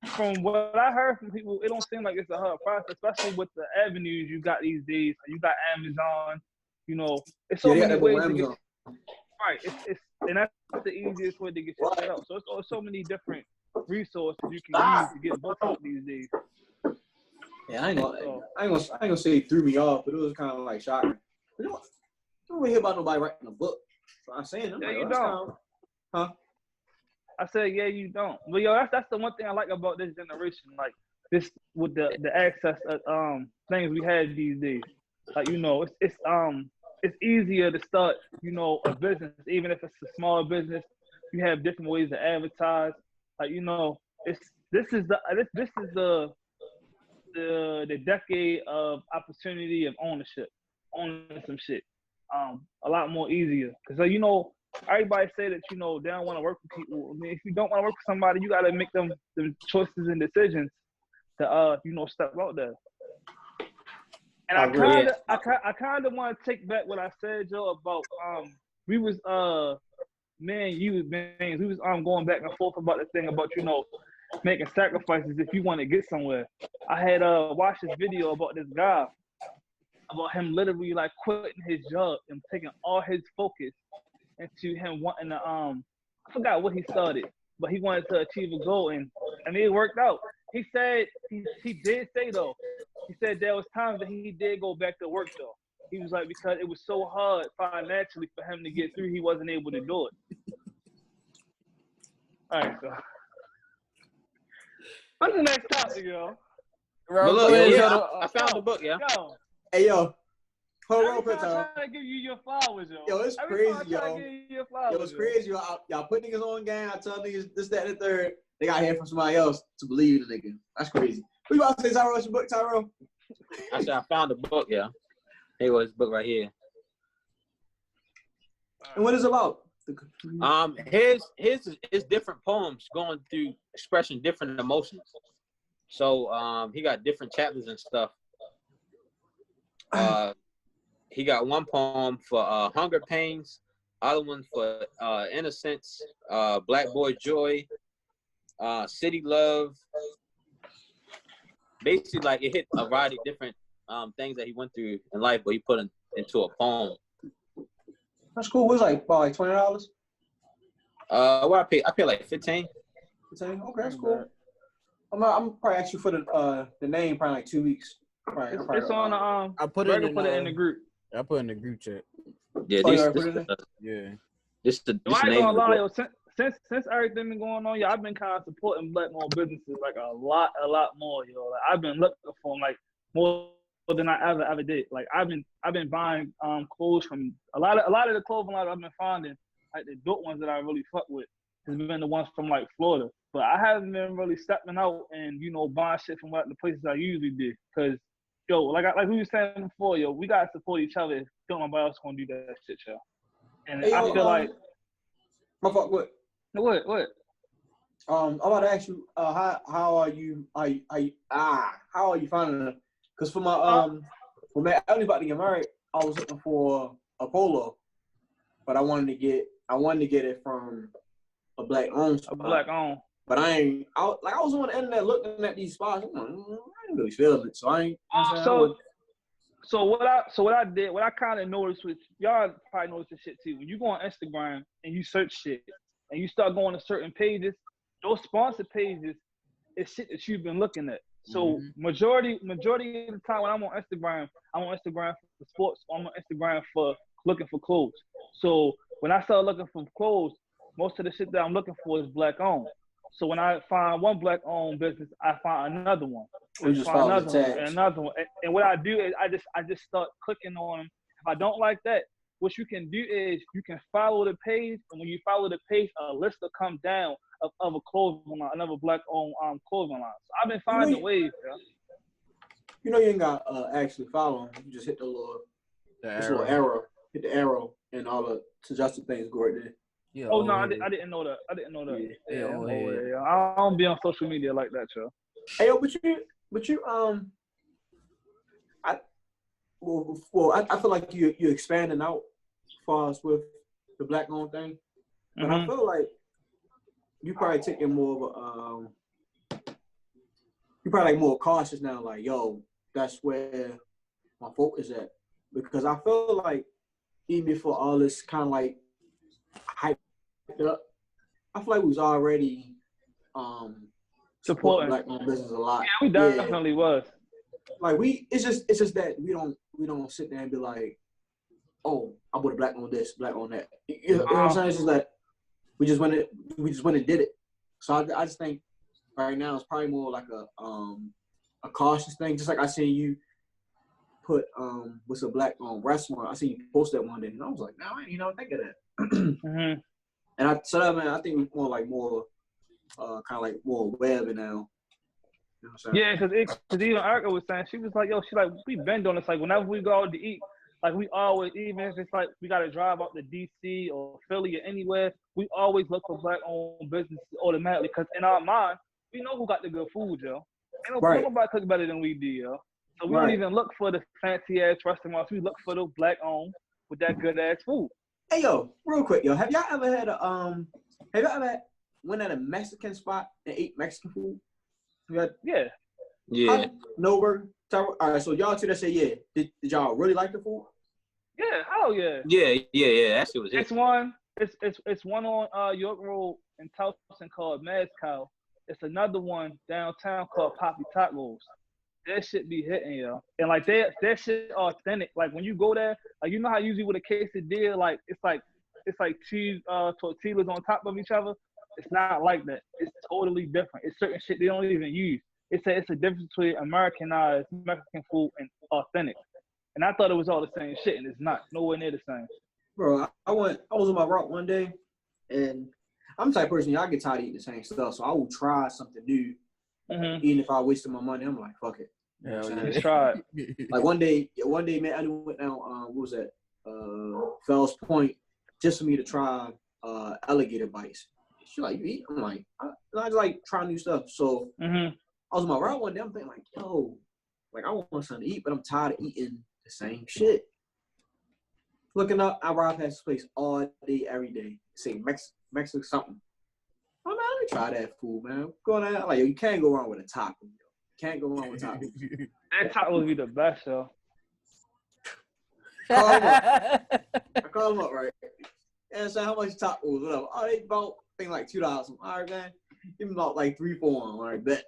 from what I heard from people, it don't seem like it's a hard process, especially with the avenues you got these days. You got Amazon, you know, it's so many ways to get right. It's and that's the easiest way to get your shit out. So it's so many different resources you can use to get books out these days. Yeah, I ain't gonna say it threw me off, but it was kind of like shocking. You don't really hear about nobody writing a book. So I'm saying, You don't. Huh? I said, yeah, you don't. But yo, that's the one thing I like about this generation, like this with the access of things we have these days. Like, you know, it's easier to start, you know, a business, even if it's a small business. You have different ways to advertise. Like, you know, this is the the decade of opportunity of ownership, owning some shit. A lot more easier. Because you know, everybody say that, you know, they don't want to work with people. I mean, if you don't want to work with somebody, you gotta make them the choices and decisions to you know, step out there. And I kind of want to take back what I said, Joe, about we was we was going back and forth about the thing about, you know, making sacrifices if you want to get somewhere. I had watched this video about this guy, about him literally like quitting his job and taking all his focus into him wanting to I forgot what he started, but he wanted to achieve a goal, and it worked out. He said he did say though, he said there was times that he did go back to work though. He was like, because it was so hard financially for him to get through, he wasn't able to do it. All right, so what's the next topic, yo? But look, I found the book, yeah. Yo, Hey, yo. Hold on real every quick, time I Tom. try to give you your flowers, yo. Yo, it's Every crazy, time I try yo. to give you your flowers, Yo, it's crazy. Y'all put niggas on game. I tell niggas this, that, and the third. They got to hear from somebody else to believe the nigga. That's crazy. What you about to say, Tyrell? What's your book, Tyrell? I said I found the book, yeah. Here was book right here. And what is it about? His is different poems going through expressing different emotions. So he got different chapters and stuff. He got one poem for hunger pains, other one for innocence, black boy joy, city love. Basically, like it hit a variety of different things that he went through in life, but he put into a poem. That's cool. What was like about like $20? What I paid like 15. 15? Okay, that's cool. I'm probably ask you for the name probably like 2 weeks. Probably, It's on I put it in the group. I put it in the group chat. Yeah, Yeah. This the I ain't name gonna of the lie, book. yo, since everything been going on, yeah, I've been kind of supporting black-owned businesses like a lot more, yo. Like I've been looking for them like more than I ever did. Like I've been buying clothes from a lot of the clothing lines I've been finding, like the dope ones that I really fuck with has been the ones from like Florida. But I haven't been really stepping out and, you know, buying shit from like the places I usually do. Cause yo, like we were saying before, yo, we gotta support each other. If nobody else gonna do that shit, yo. And Hey, I feel like my fuck what? What? I'm about to ask you, how are you finding it? Because for my when I was about to get married, I was looking for a polo, but I wanted to get it from a black owned spot. A black owned. But I was on the internet looking at these spots. I'm like, I ain't really feeling it, so I ain't. You know So what I did, what I kind of noticed, which y'all probably noticed this shit too, when you go on Instagram and you search shit and you start going to certain pages, those sponsored pages is shit that you've been looking at. So majority of the time when I'm on Instagram for sports, I'm on Instagram for looking for clothes. So when I start looking for clothes, most of the shit that I'm looking for is black owned. So when I find one black owned business, I find another one. You just follow the tags. And another one. And what I do is I just start clicking on them. If I don't like that, what you can do is you can follow the page, and when you follow the page, a list will come down of a clothing line, another black owned clothing line. So I've been finding ways, yeah. You know you ain't got actually follow them. You just hit the little arrow. Hit the arrow, and all the suggested things go right there. Yeah, no, I didn't know that. Yeah. I don't be on social media like that, yo. Hey, yo, but you I feel like you're expanding out as far as with the black owned thing, but I feel like you probably taking more of a you probably like more cautious now. Like, yo, that's where my focus at, because I feel like even before all this kind of like hype up, I feel like we was already supporting black owned business a lot. Yeah, we definitely was. Like it's just that we don't sit there and be like, oh, I bought a black on this, black on that. You know what I'm saying? It's just like we just went and did it. So I just think right now it's probably more like a cautious thing. Just like I seen you put what's a black restaurant. I seen you post that one day, and I was like, no, I ain't even think of that. And I think it's more kind of like more web now. You know what I'm saying? Yeah, because even Erica was saying, she was like, yo, she like, we been doing this. Like, whenever we go out to eat, like, we always, even if it's like we got to drive out to D.C. or Philly or anywhere, we always look for black-owned businesses automatically. Because in our mind, we know who got the good food, yo. Ain't Right. nobody cook better than we do, yo. So we Right. don't even look for the fancy-ass restaurants. We look for the black-owned with that good-ass food. Hey, yo, real quick, yo, have y'all ever had went at a Mexican spot and ate Mexican food? Yeah. Yeah. No burger. All right, so y'all two that say yeah. Did y'all really like the food? Yeah, hell yeah. Yeah. That shit was it. It's one on York Road in Towson called Mezcal. It's another one downtown called Poppy Tacos. That shit be hitting, yo. And like that shit authentic. Like when you go there, like you know how usually with a quesadilla, like it's like cheese tortillas on top of each other. It's not like that. It's totally different. It's certain shit they don't even use. It's a difference between Americanized Mexican food and authentic. And I thought it was all the same shit, and it's not. Nowhere near the same. Bro, I was on my route one day, and I'm the type of person, I get tired of eating the same stuff, so I will try something new. Mm-hmm. Even if I wasted my money, I'm like, fuck it. Hell yeah. Let's try it. Like one day, man, I went down, what was that? Fells Point, just for me to try alligator bites. She like, you eat? I'm like, I just like trying new stuff. So Mm-hmm. I was on my route one day, I'm thinking like, yo, like I want something to eat, but I'm tired of eating the same shit. Looking up, I ride past this place all day, every day. Say Mexican something. Oh man, let me try that food, man. Going out like, yo, you can't go wrong with a taco. Yo. Can't go wrong with tacos. That taco would be the best, yo. Call him up. I call him up, right? And say how much tacos, whatever. Oh, they about like $2. All right, man. Give me about like 3, 4 on. All right, bet.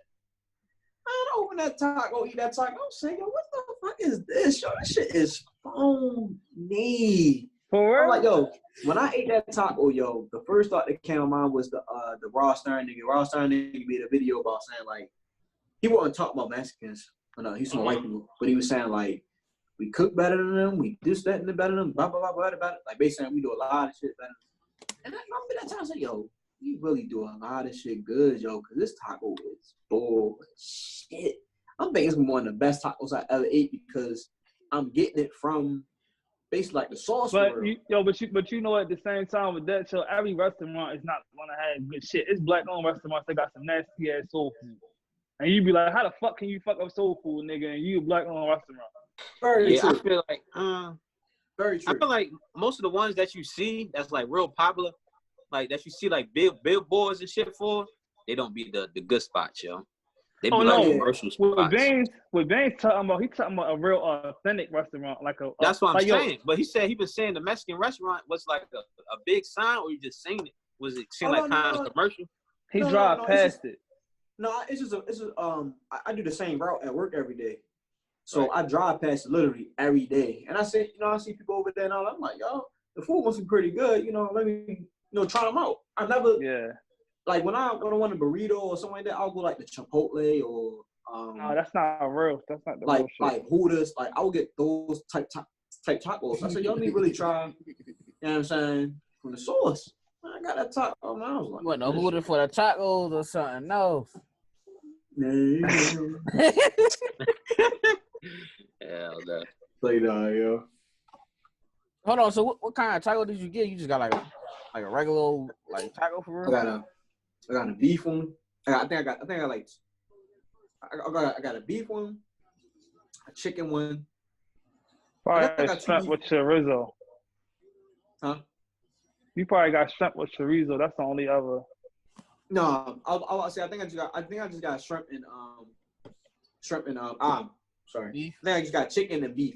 I open that taco, eat that taco. I'm saying, yo, what the fuck is this? Yo, this shit is phony. For real? I'm like, yo, when I ate that taco, yo, the first thought that came to mind was the Raw Stern nigga. Raw Stern nigga made a video about saying like, he wasn't talking about Mexicans. No, he's some white people. But he was saying like, we cook better than them, we this, that, and the better than them, blah, blah, blah, blah, blah. Like basically we do a lot of shit better. And I remember that time I said, yo, we really do a lot of shit good, yo, because this taco is bullshit. I'm thinking it's one of the best tacos I ever ate because I'm getting it from basically like the sauce But world. but you know at the same time with that, so every restaurant is not gonna have good shit. It's black-owned restaurants that got some nasty ass soul food. And you be like, how the fuck can you fuck up soul food, nigga, and you a black-owned restaurant? Very Yeah, true. I feel like Very true. I feel like most of the ones that you see that's like real popular, like that you see like billboards and shit for, they don't be the good spots, yo. They be like commercial spots. What Bane's talking about, he's talking about a real authentic restaurant, like a. That's what I'm like, saying. But he said he been saying the Mexican restaurant was like a big sign, or you just seen it? Was it seem like kind of commercial? He drive past it. No, it's just I do the same route at work every day. So I drive past it literally every day. And I say, I see people over there and all. I'm like, yo, the food must be pretty good. Let me, try them out. I never, like when I want a burrito or something like that, I'll go like the Chipotle or. No, that's not real. That's not the like real shit. like Hooters. Like I will get those type tacos. I said, y'all need to really try. You know what I'm saying? From the source. I got that taco. Man, I was like, What, no Hooter for the tacos or something? No. Hell no. Say that, yo. Hold on. So what kind of taco did you get? You just got like a regular old, like taco for real? I got a beef one. I got a beef one, a chicken one. Probably got shrimp with chorizo. Huh? You probably got shrimp with chorizo. That's the only other. No, I'll say I think I just got shrimp and sorry. Beef? I think I just got chicken and beef.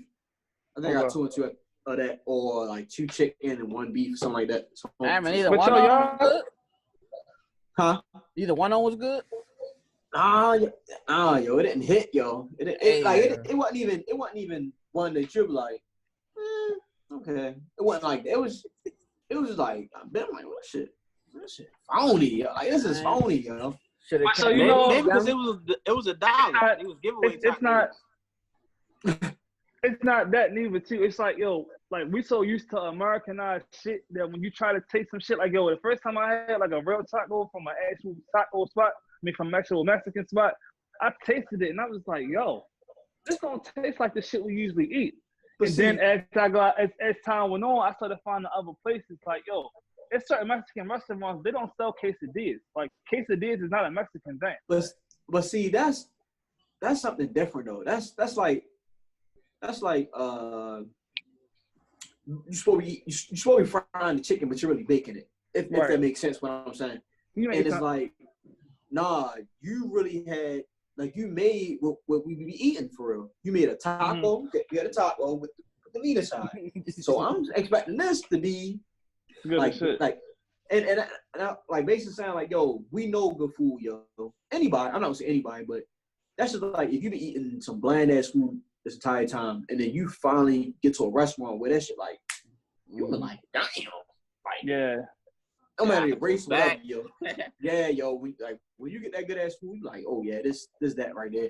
I think I got 2 and 2 of that, or like 2 chicken and 1 beef, something like that. So, I mean, either But one yo, of them y'all- was good. huh? Either one of them was good. Yo, it didn't hit, yo. It wasn't even one that you're like, okay. It wasn't like it was just like I'm like, what shit? This shit phony, yo. Like this is phony, yo. So you know, maybe because it was $1. It was giveaway. It's not. It's not that neither too. It's like, yo, like we so used to Americanized shit that when you try to taste some shit, like, yo, the first time I had like a real taco from an actual taco spot, from an actual Mexican spot, I tasted it and I was like, yo, this don't taste like the shit we usually eat. But And see, then as time went on, I started finding other places like, yo, there's certain Mexican restaurants, they don't sell quesadillas. Like quesadillas is not a Mexican thing. but see, that's something different though. That's like you're supposed to be frying the chicken, but you're really baking it. If that makes sense, what I'm saying. And it's like, nah, you really had like you made what we be eating for real. You made a taco. You had a taco with the meat inside. So I'm expecting this to be good like shit. like and I, like basically saying like, yo, we know good food, yo. Anybody, I'm not gonna say anybody, but that's just like if you be eating some bland ass food this entire time, and then you finally get to a restaurant where that shit like you were like, damn, like Yeah. no matter your race, whatever, yo. Yeah, yo, we like when you get that good ass food, you like, oh yeah, this that right there.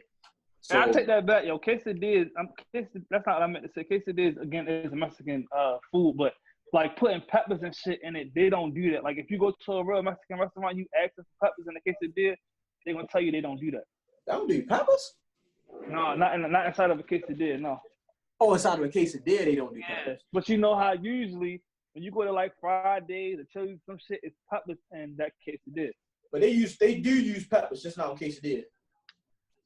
So And I take that back, yo. Quesadillas, that's not what I meant to say. Quesadillas, again, is a Mexican food, but like putting peppers and shit in it, they don't do that. Like if you go to a real Mexican restaurant, you ask for peppers in the quesadilla, they're gonna tell you they don't do that. they don't do peppers? No, not inside of a quesadilla, no. Oh, inside of a quesadilla, they don't do peppers. But you know how usually when you go to like Fridays or Chili's, some shit, it's peppers in that quesadilla. But they do use peppers, just not on quesadilla.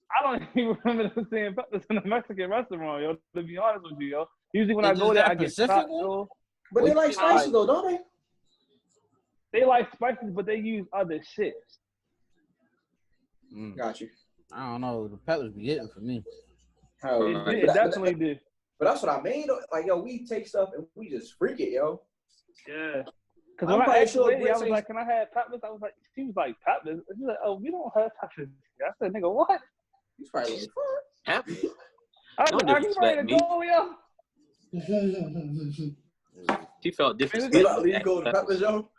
I don't even remember them seeing peppers in a Mexican restaurant, yo. To be honest with you, yo. Usually when I Is go there, that I get Pacific stopped, one? yo. But they like spicy though, don't they? They like spices, but they use other shit. Got you. I don't know. The peppers be hitting for me. It definitely did. But that's what I mean. Like, yo, we take stuff and we just freak it, yo. Yeah. Because I'm when I quite asked the sure lady, I was Brits like, can I have peppers? I was like, she was like, peppers? She was like, oh, we don't have peppers. I said, nigga, what? He's probably like, Happy. Are Don't you ready disrespect to me. go, yo? She felt you different. about to leave go to peppers, yo?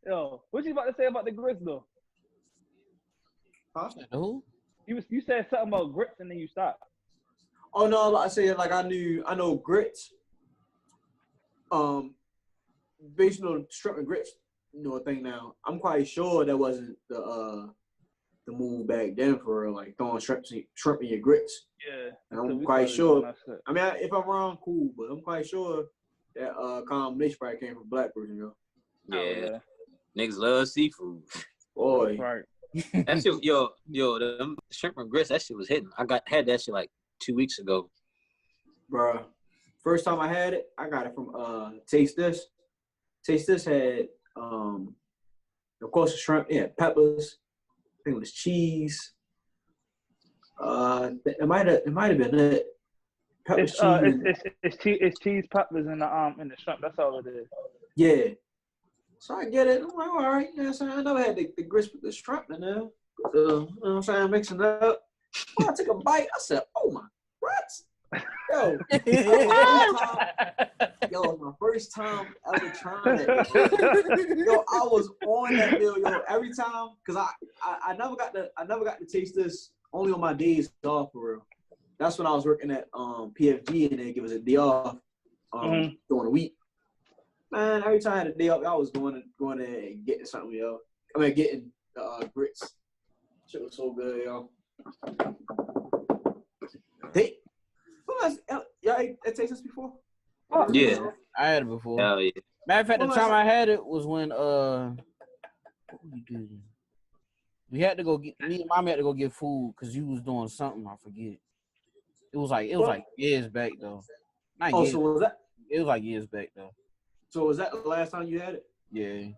Yo, what you about to say about the grits, though? Huh? Who? You said something about grits and then you stopped. Oh no, like I said, like I know grits. Based on shrimp and grits, you know, a thing now. I'm quite sure that wasn't the move back then for real, like throwing shrimp in your grits. Yeah. And I'm quite sure. I mean, if I'm wrong, cool, but I'm quite sure that combination probably came from black person, yo. Yeah. Niggas love seafood. Boy. Right. That shit, yo, the shrimp and grits, that shit was hitting. Had that shit like 2 weeks ago. Bruh. First time I had it, I got it from Taste This. Taste This had of course the shrimp, yeah, peppers, I think it was cheese. It might have been it. Peppers, It's cheese, peppers, and the shrimp. That's all it is. yeah. So I get it. I'm like, all right, you know what I'm saying? I never had the grits with the shrimp in there. You know what I'm saying? Mixing it up. Well, I took a bite. I said, oh my, what? Yo, my first time ever trying it. Yo, I was on that meal, yo, every time, cause I never got to taste this only on my days off for real. That's when I was working at PFG and they give us a day off during the week. Man, every time I had a day off, I was going there and getting something, yo. I mean, getting grits. Shit was so good, yo. Y'all ate Taste This before? Yeah. I had it before. Hell yeah. Matter of fact, the time I had it was when what we do? We had to go get me and mommy had to go get food because you was doing something, I forget. It was like years back though. So was that? It was like years back though. So was that the last time you had it? Yeah.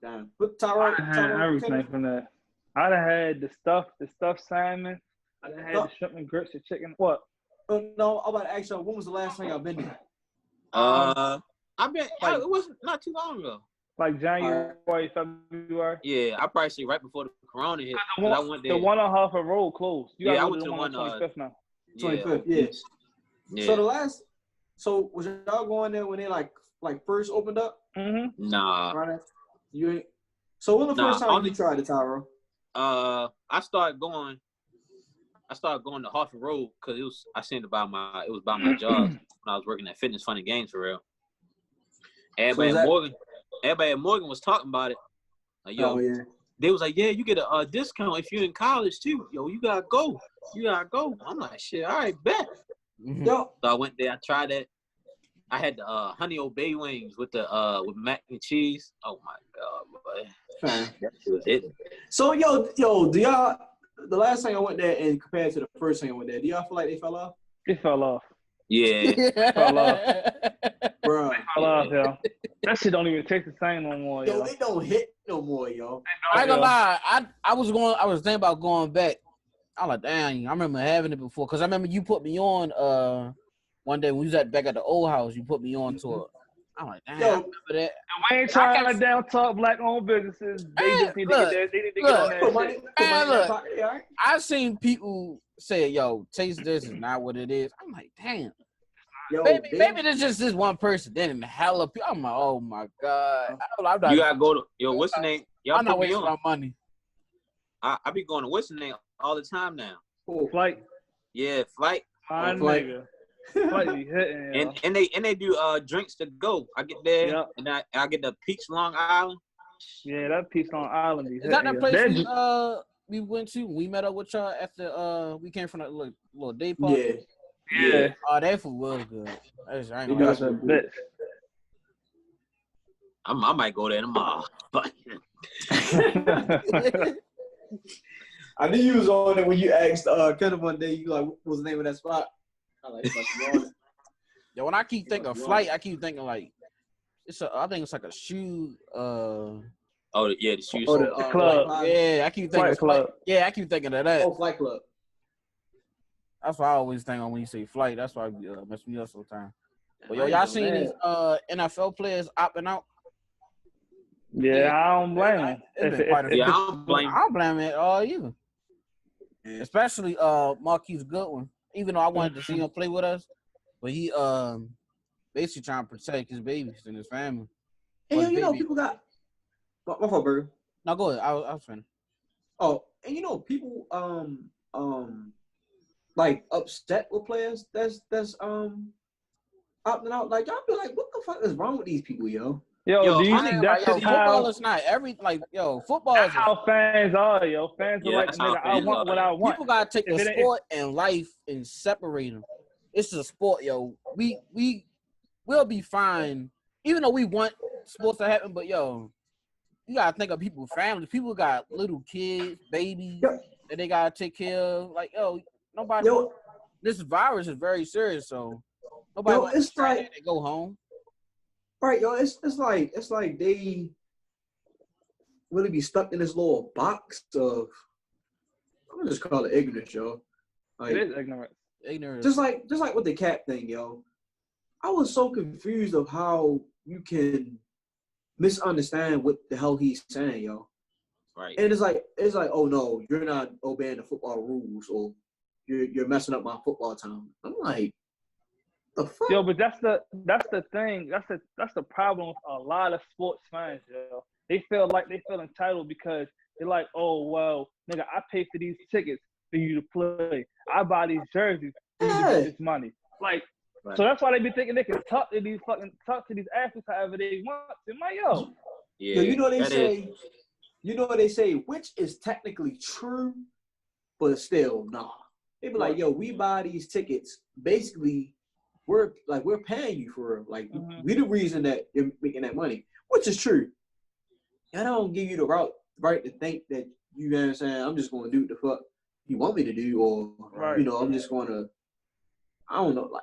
Damn. But Tyra, I had everything from that. I done had the stuffed salmon. I done had the shrimp and grits, the chicken. What? No, I'm about to ask you, when was the last time y'all been there? I've been. It was not too long ago. Like January, February. Yeah, I probably say right before the corona hit. I went there. The one on Harper Road closed. You I gotta went go to the one on 25th now. 25th, yeah. Yeah. So was y'all going there when they like first opened up? Mm-hmm. Nah. Right. You ain't. So when the first time you tried it, Tyro? I started going to Hartford Road because it was by my job when I was working at Fitness Fun and Games for real. Everybody at Morgan was talking about it. Like, yo, they was like, yeah, you get a discount if you're in college too. Yo, you gotta go. You gotta go. I'm like, shit, all right, bet. Yo, So I went there. I tried that. I had the honey old bay wings with the with mac and cheese. Oh my god, boy. fam. That shit was hitting. So yo, do y'all? The last time I went there, and compared to the first time I went there, do y'all feel like they fell off? It fell off. Yeah. Fell off. Bro, Fell off, yo. That shit don't even taste the same no more, yo, yo. it don't hit no more, yo. I ain't gonna lie. I was thinking about going back. I'm like, damn, I remember having it before. Cause I remember you put me on one day when we was back at the old house, you put me on to it. I'm like, damn, I remember that. We ain't trying to down talk black owned businesses. They just need to get there. They need to get on that Put money, shit. put money in look. my pocket, all right? I seen people say, yo, taste this is not what it is. I'm like, damn. Yo, Maybe there's just this one person. Then the hell of people. I'm like, oh my god. I'm not, You gotta go to what's the name? Y'all I'm not put me wasting my on. money. I be going to what's the name all the time now. cool. Flight, Yeah, flight. my Flight. nigga. Flight be hitting, yo. And they do drinks to go. I get there Yep. and I get the Peach Long Island. Yeah, that piece on Island be Is that hitting, the yo. place That we went to? We met up with y'all after we came from that little day party. yeah, Oh, that food was good. I ain't You gonna guys lie. that's a bitch. I might go there tomorrow. I knew you was on it when you asked Kendall one day. You like, what was the name of that spot? I like, Yo, when I keep thinking of flight, I keep thinking like I think it's like a shoe. Oh yeah, the shoes. Oh, the club. Yeah, I keep thinking Flight of flight. Club. Yeah, I keep thinking of that. Oh, Flight Club. That's what I always think of when you say flight. That's why it mess me up sometimes. But yo, I y'all ain't seen know these NFL players opting out? Yeah, I don't blame him. It's been quite a few. Yeah, I don't blame. I don't blame it all either. Especially Marquise Goodwin. Even though I wanted to see him play with us, but he basically trying to protect his babies and his family. And Well, you know, baby- people got. My fault, Burgg. No, go ahead. I was finished. Oh, and you know, people like upset with players that's opting out. Like y'all be like, what the fuck is wrong with these people, yo? Yo, do you honey, think Like, that's yo, just football how is not football is how fans are, yo? Fans are Yeah, like, that's how nigga, I fans want are. what I want. people gotta take If the it ain't- sport and life and separate them. It's a sport, yo. We'll be fine, even though we want sports to happen. But yo, you gotta think of people's families. People got little kids, babies Yo. that they gotta take care of. Like yo, nobody. Yo, This virus is very serious, so nobody. Yo, wants it's to try like- to go home. right, yo, it's like they really be stuck in this little box of, I'm gonna just call it ignorance, yo. Like, It is ignorant. Ignorant. just like with the cat thing, yo. I was so confused of how you can misunderstand what the hell he's saying, yo. Right. And it's like, oh no, you're not obeying the football rules, or you're messing up my football time. I'm like, the fuck? Yo, but that's the thing. That's the problem with a lot of sports fans, yo. They feel entitled because they're like, oh well, nigga, I pay for these tickets for you to play. I buy these jerseys for you to get this money. Like, Right. so that's why they be thinking they can talk to these athletes however they want. I'm like, yo, Yeah. Yo, you know they that say, which is technically true, but still, nah. They be like, yo, we buy these tickets. Basically, we're paying you for it. Like, we the reason that you're making that money, which is true. And I don't give you the right to think that, you know what I'm saying, I'm just going to do what the fuck you want me to do, or, Right. you know, I'm just going to, I don't know, like,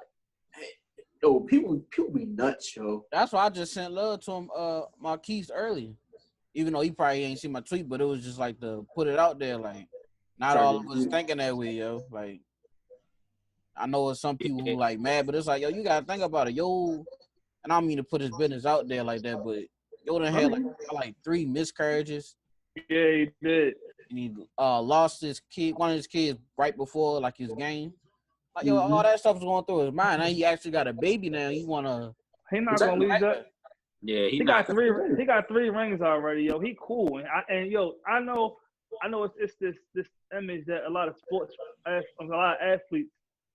yo, people be nuts, yo. That's why I just sent love to him, Marquise earlier. Even though he probably ain't seen my tweet, but it was just like to put it out there, like not all of us thinking that way, yo. Like I know it's some people who like mad, but it's like, yo, you gotta think about it, yo. And I don't mean to put his business out there like that, but yo done had like 3 miscarriages. yeah, he did. And he lost one of his kids right before like his game. Like yo, all that stuff was going through his mind. Now he actually got a baby now. He wanna He not gonna lose that. Yeah, He got 3 rings already, yo. He cool, and yo, I know it's this image that a lot of athletes,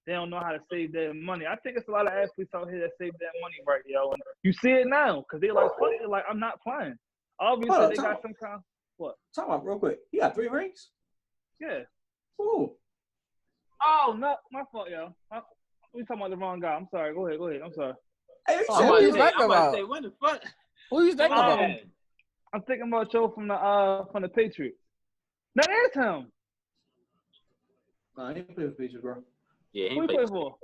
they don't know how to save their money. I think it's a lot of athletes out here that save their money right, yo. And you see it now because they're like, fuck it, like I'm not playing. Obviously, they got some kind. Talk about real quick. He got 3 rings. Yeah. Ooh. Oh, no, my fault, yo. We talking about the wrong guy. I'm sorry. Go ahead. I'm sorry. Hey, you Oh, said who three you rings. talking about? Say, what the fuck? Who you thinking about? I'm thinking about Joe from the Patriots. No, that's him. Nah, he ain't play for Patriots, bro. Yeah, Who he play for?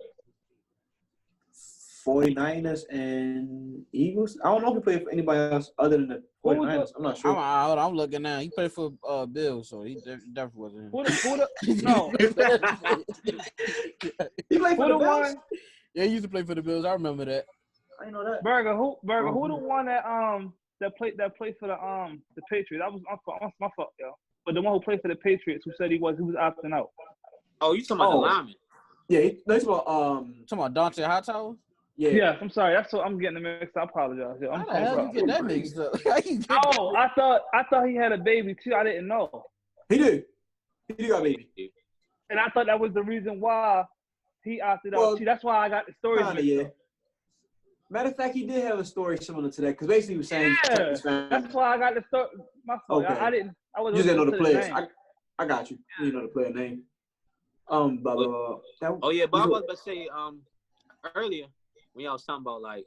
49ers and Eagles. I don't know if he played for anybody else other than the 49ers. I'm not sure. I'm looking now. He played for Bills, so he definitely wasn't him. No. He played for the Bills? one? Yeah, he used to play for the Bills. I remember that. I didn't know that. Burgg, who the one that played for the Patriots? That was my fault, yo. But the one who played for the Patriots, who said he was opting out. Oh, you talking about the lineman? Yeah, he's about Talking about Dante Hightower? Yeah. Yeah, I'm sorry. That's what I'm getting mixed up. I apologize. Yo. How the hell you get that mixed up? Oh, I thought he had a baby too. I didn't know. He do. He do got a baby. And I thought that was the reason why he opted Well, out. See, that's why I got the story. Yeah. Matter of fact, he did have a story similar to that because basically he was saying that's why I got the story. My fault. Okay. I wasn't. You just didn't know the players. name. I got you. You didn't know the player name. Blah, blah, blah. Oh yeah, but I was about to say earlier when y'all was talking about like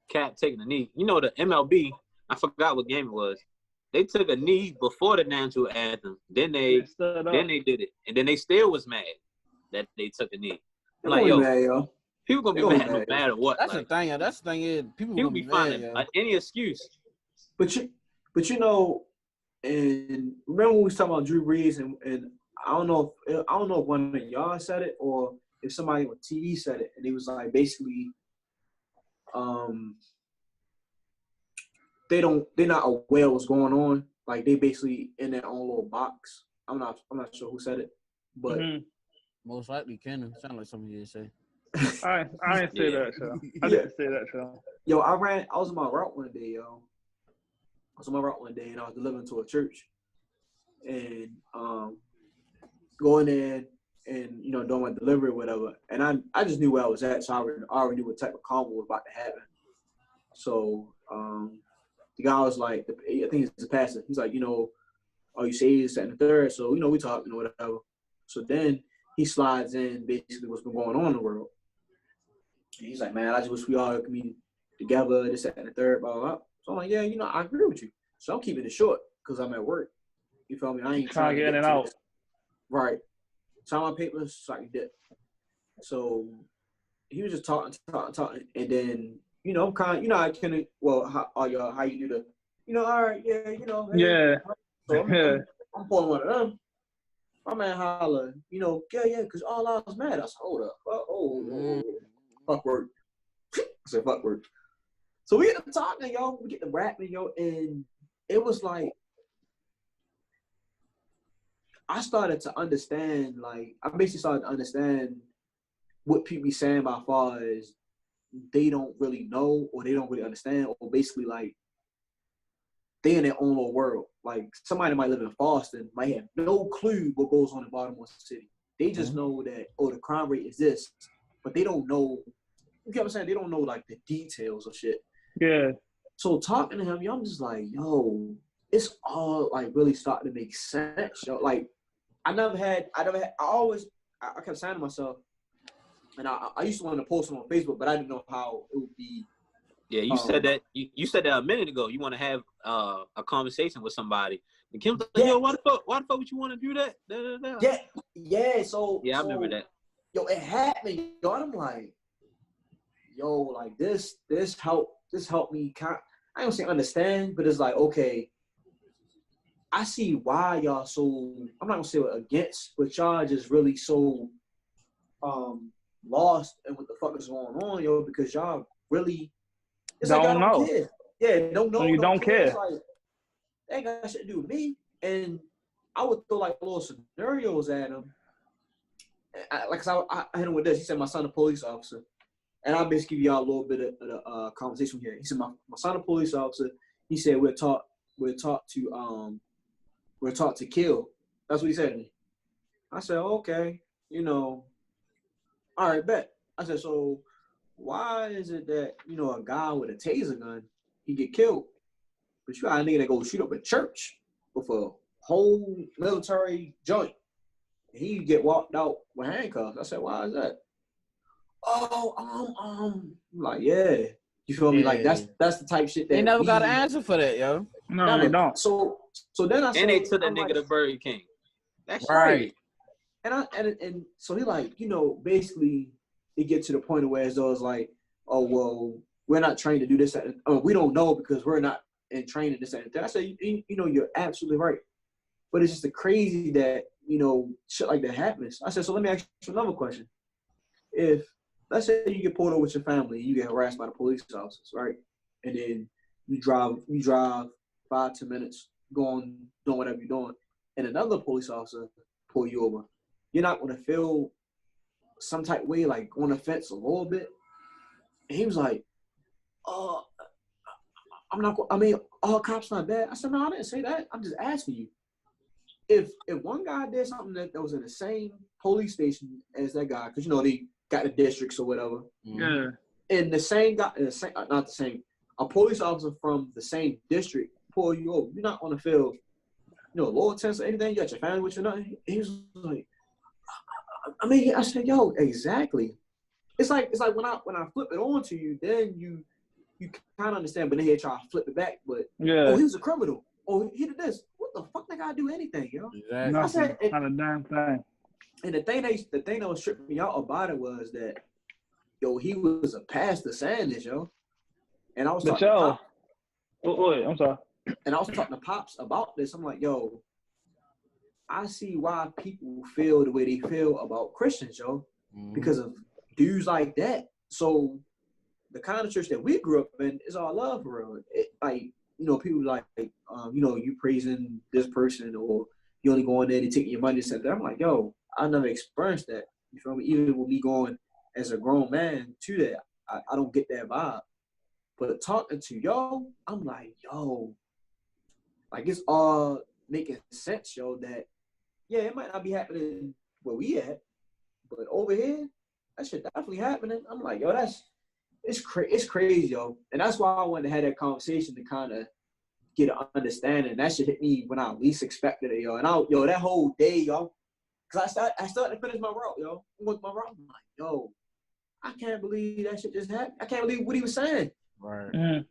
Cat taking a knee. You know the MLB. I forgot what game it was. They took a knee before the national anthem. Then they did it, and then they still was mad that they took a knee. I'm like, yo, people gonna be mad no matter what. That's the thing. That's the thing is people gonna be finding any excuse. But you know, and remember when we was talking about Drew Brees and I don't know if one of y'all said it or if somebody on TV said it, and it was like basically, they're not aware of what's going on. Like they basically in their own little box. I'm not sure who said it, but most likely Kenan. Sound like something you'd say. I didn't say that, so I didn't say that, so. Yo, I was on my route one day, yo. I was on my route one day, and I was delivering to a church, and going in and doing my delivery or whatever, and I just knew where I was at, so I already knew what type of convo was about to happen. So the guy was like, I think it's the pastor. He's like, you say this and the third, so we talking or whatever. So then he slides in basically what's been going on in the world. And he's like, man, I just wish we all could be together, this, that, and the third, blah, blah, blah. So I'm like, yeah, I agree with you. So I'm keeping it short because I'm at work. You feel me? I ain't trying to get in and out. Right. Sign my papers so I can dip. So he was just talking, and then, I'm kind of, I can, how you do the, all right, yeah, hey, Yeah. So I'm pulling one of them. My man holler, yeah, because all I was mad. I said, hold up. Fuck word. I said, fuck word. So we get to talking, yo. We get to rapping, yo. And it was like, I started to understand, I basically started to understand what people be saying by far as they don't really know or they don't really understand or basically, they in their own little world. Like, somebody might live in Boston, might have no clue what goes on in Baltimore City. They just know that, the crime rate is this, but they don't know, you get what I'm saying? They don't know, the details of shit. Yeah. So talking to him, yo, I'm just like, yo, it's all, really starting to make sense, yo. I kept saying to myself, and I used to want to post it on Facebook, but I didn't know how it would be. Yeah, you said that. You said that a minute ago. You want to have a conversation with somebody. And Kim's like, yo, why the fuck would you want to do that? Yeah. So I remember that. Yo, it happened. Yo, and I'm like, yo, this helped me. I don't say understand, but it's like, okay, I see why y'all so. I'm not gonna say against, but y'all just really so lost in what the fuck is going on, yo, because y'all really. It's don't like y'all know. Don't care. Yeah, don't know. You don't care. It's like, that ain't got shit to do with me. And I would throw little scenarios at him. I hit him with this. He said, my son a police officer. And I'll basically give y'all a little bit of the conversation here. He said, my son a police officer. He said, we're taught to kill. That's what he said to me. I said, okay, all right, bet. I said, so why is it that, a guy with a taser gun, he get killed? But you got a nigga that go shoot up a church. with a whole military joint. And he get walked out with handcuffs. I said, why is that? Oh, I'm like, yeah. You feel me? Like that's the type shit that They never got an answer for that, yo. No, never. they don't. So then I said, And they took that I'm nigga like, to Burger King. That's Right. And so he like, basically it get to the point where as though it's like, oh well, we're not trained to do this. We don't know because we're not in training this and that. I said, you're absolutely right. But it's just the crazy that shit like that happens. I said, so let me ask you another question. If let's say you get pulled over with your family, you get harassed by the police officers, right? And then you drive 5-10 minutes, doing whatever you're doing, and another police officer pull you over, you're not gonna feel some type of way, like on the fence a little bit. And he was like, I'm not. I mean, all cops not bad. I said, no, I didn't say that. I'm just asking you. If one guy did something that was in the same police station as that guy, because they got the districts or whatever. Yeah. And the same guy, not the same, a police officer from the same district pull you over, you're not gonna feel, low tense or anything. You got your family with you, nothing. He was like, I said, yo, exactly. It's like when I flip it on to you, then you kind of understand, but then he try to flip it back. But Yeah. he was a criminal. Oh, he did this. What the fuck? They gotta do anything, yo? Exactly. I said, Not a damn thing. and the thing that was tripping me out about it was that, he was a pastor saying this, yo. And I was But talking to Pops, wait, I'm sorry. and I was talking to Pops about this. I'm like, yo, I see why people feel the way they feel about Christians, yo, because of dudes like that. So the kind of church that we grew up in is all love for real. People like, you praising this person or you only going there to take your money and stuff. I'm like, yo, I never experienced that. You feel me? Even with me going as a grown man to that, I don't get that vibe. But talking to yo, I'm like, yo, like it's all making sense, yo, that, yeah, it might not be happening where we at, but over here, that shit definitely happening. I'm like, yo, it's crazy, yo. And that's why I wanted to have that conversation to kind of get an understanding. That shit hit me when I least expected it, yo. And that whole day, yo, because I started to finish my route, yo. With my route, I'm like, yo, I can't believe that shit just happened. I can't believe what he was saying. Right. Mm.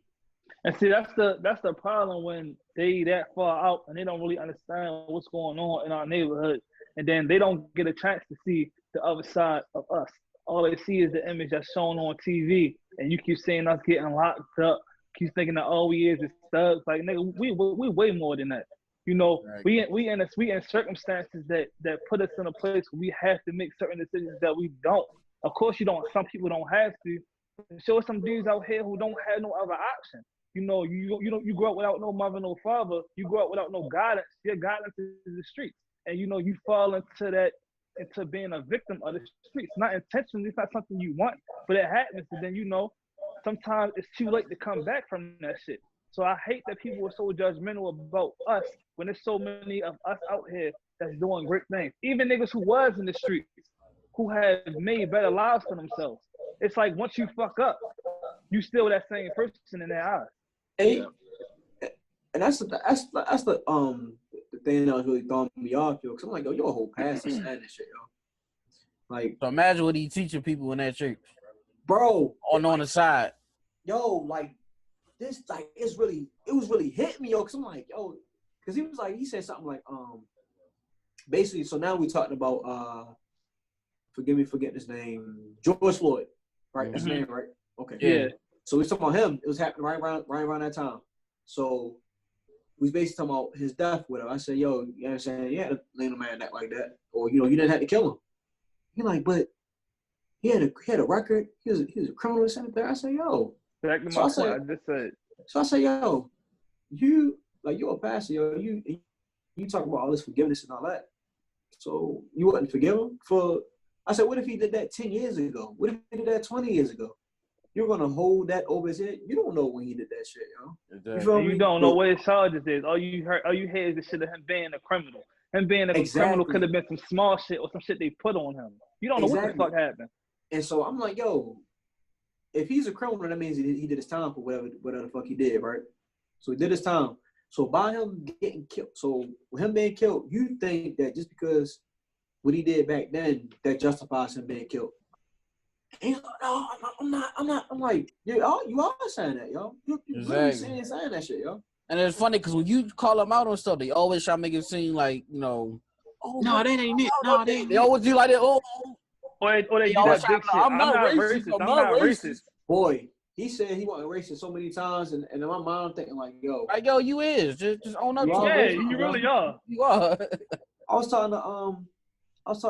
And see, that's the problem when they that far out and they don't really understand what's going on in our neighborhood, and then they don't get a chance to see the other side of us. All they see is the image that's shown on TV, and you keep seeing us getting locked up. Keep thinking that all we is thugs. Like, nigga, we way more than that. Exactly. We in circumstances that put us in a place where we have to make certain decisions that we don't. Of course, you don't. Some people don't have to. Show some dudes out here who don't have no other option. You grow up without no mother, no father. You grow up without no guidance. Your guidance is the streets, and you fall into being a victim of the streets. Not intentionally. It's not something you want, but it happens. And then sometimes it's too late to come back from that shit. So I hate that people are so judgmental about us when there's so many of us out here that's doing great things. Even niggas who was in the streets, who have made better lives for themselves. It's like once you fuck up, you still that same person in their eyes. And that's the thing that was really throwing me off, yo. Cause I'm like, yo, you're a whole pastor saying this shit, yo. Like, So imagine what he teaching people in that church. bro, On the side. yo, like this, like it was really hitting me, yo. Cause I'm like, yo, cause he said something like, basically. So now we talking about forgive me for getting his name, George Floyd, right? That's his name, right? Okay. Yeah. So we talking about him. It was happening right around that time. So we was basically talking about his death with him. I said, yo, you know what I'm saying? You had to lay a man that like that, or you didn't have to kill him. He like, but he had a record. He was a criminal or something. I said, yo. Back to So my point, I just said. So I said, yo, you're a pastor, yo. You talk about all this forgiveness and all that. So you wouldn't forgive him for? I said, what if he did that 10 years ago? What if he did that 20 years ago? You're gonna hold that over his head. You don't know when he did that shit, yo. Exactly. You don't know what his charges is. All you hear is the shit of him being a criminal. Him being a criminal could have been some small shit or some shit they put on him. You don't know what the fuck happened. And so I'm like, yo, if he's a criminal, that means he did his time for whatever the fuck he did, right? So he did his time. So by him getting killed, so with him being killed, you think that just because what he did back then, that justifies him being killed. And he's like, no, I'm not. I'm like, you are saying that, yo. You really Exactly. saying that shit, yo. And it's funny because when you call them out on stuff, they always try to make it seem like, you know, oh, No, that ain't it. No, that ain't they it. always do like that. Oh, Or they do always that big try shit. to- I'm not racist. I'm not racist. Boy, he said he wasn't racist so many times, and in my mind, I'm thinking like, yo. like, yo, you is. Just own up You to are it. Yeah, racist, you really bro. are. You are. I was talking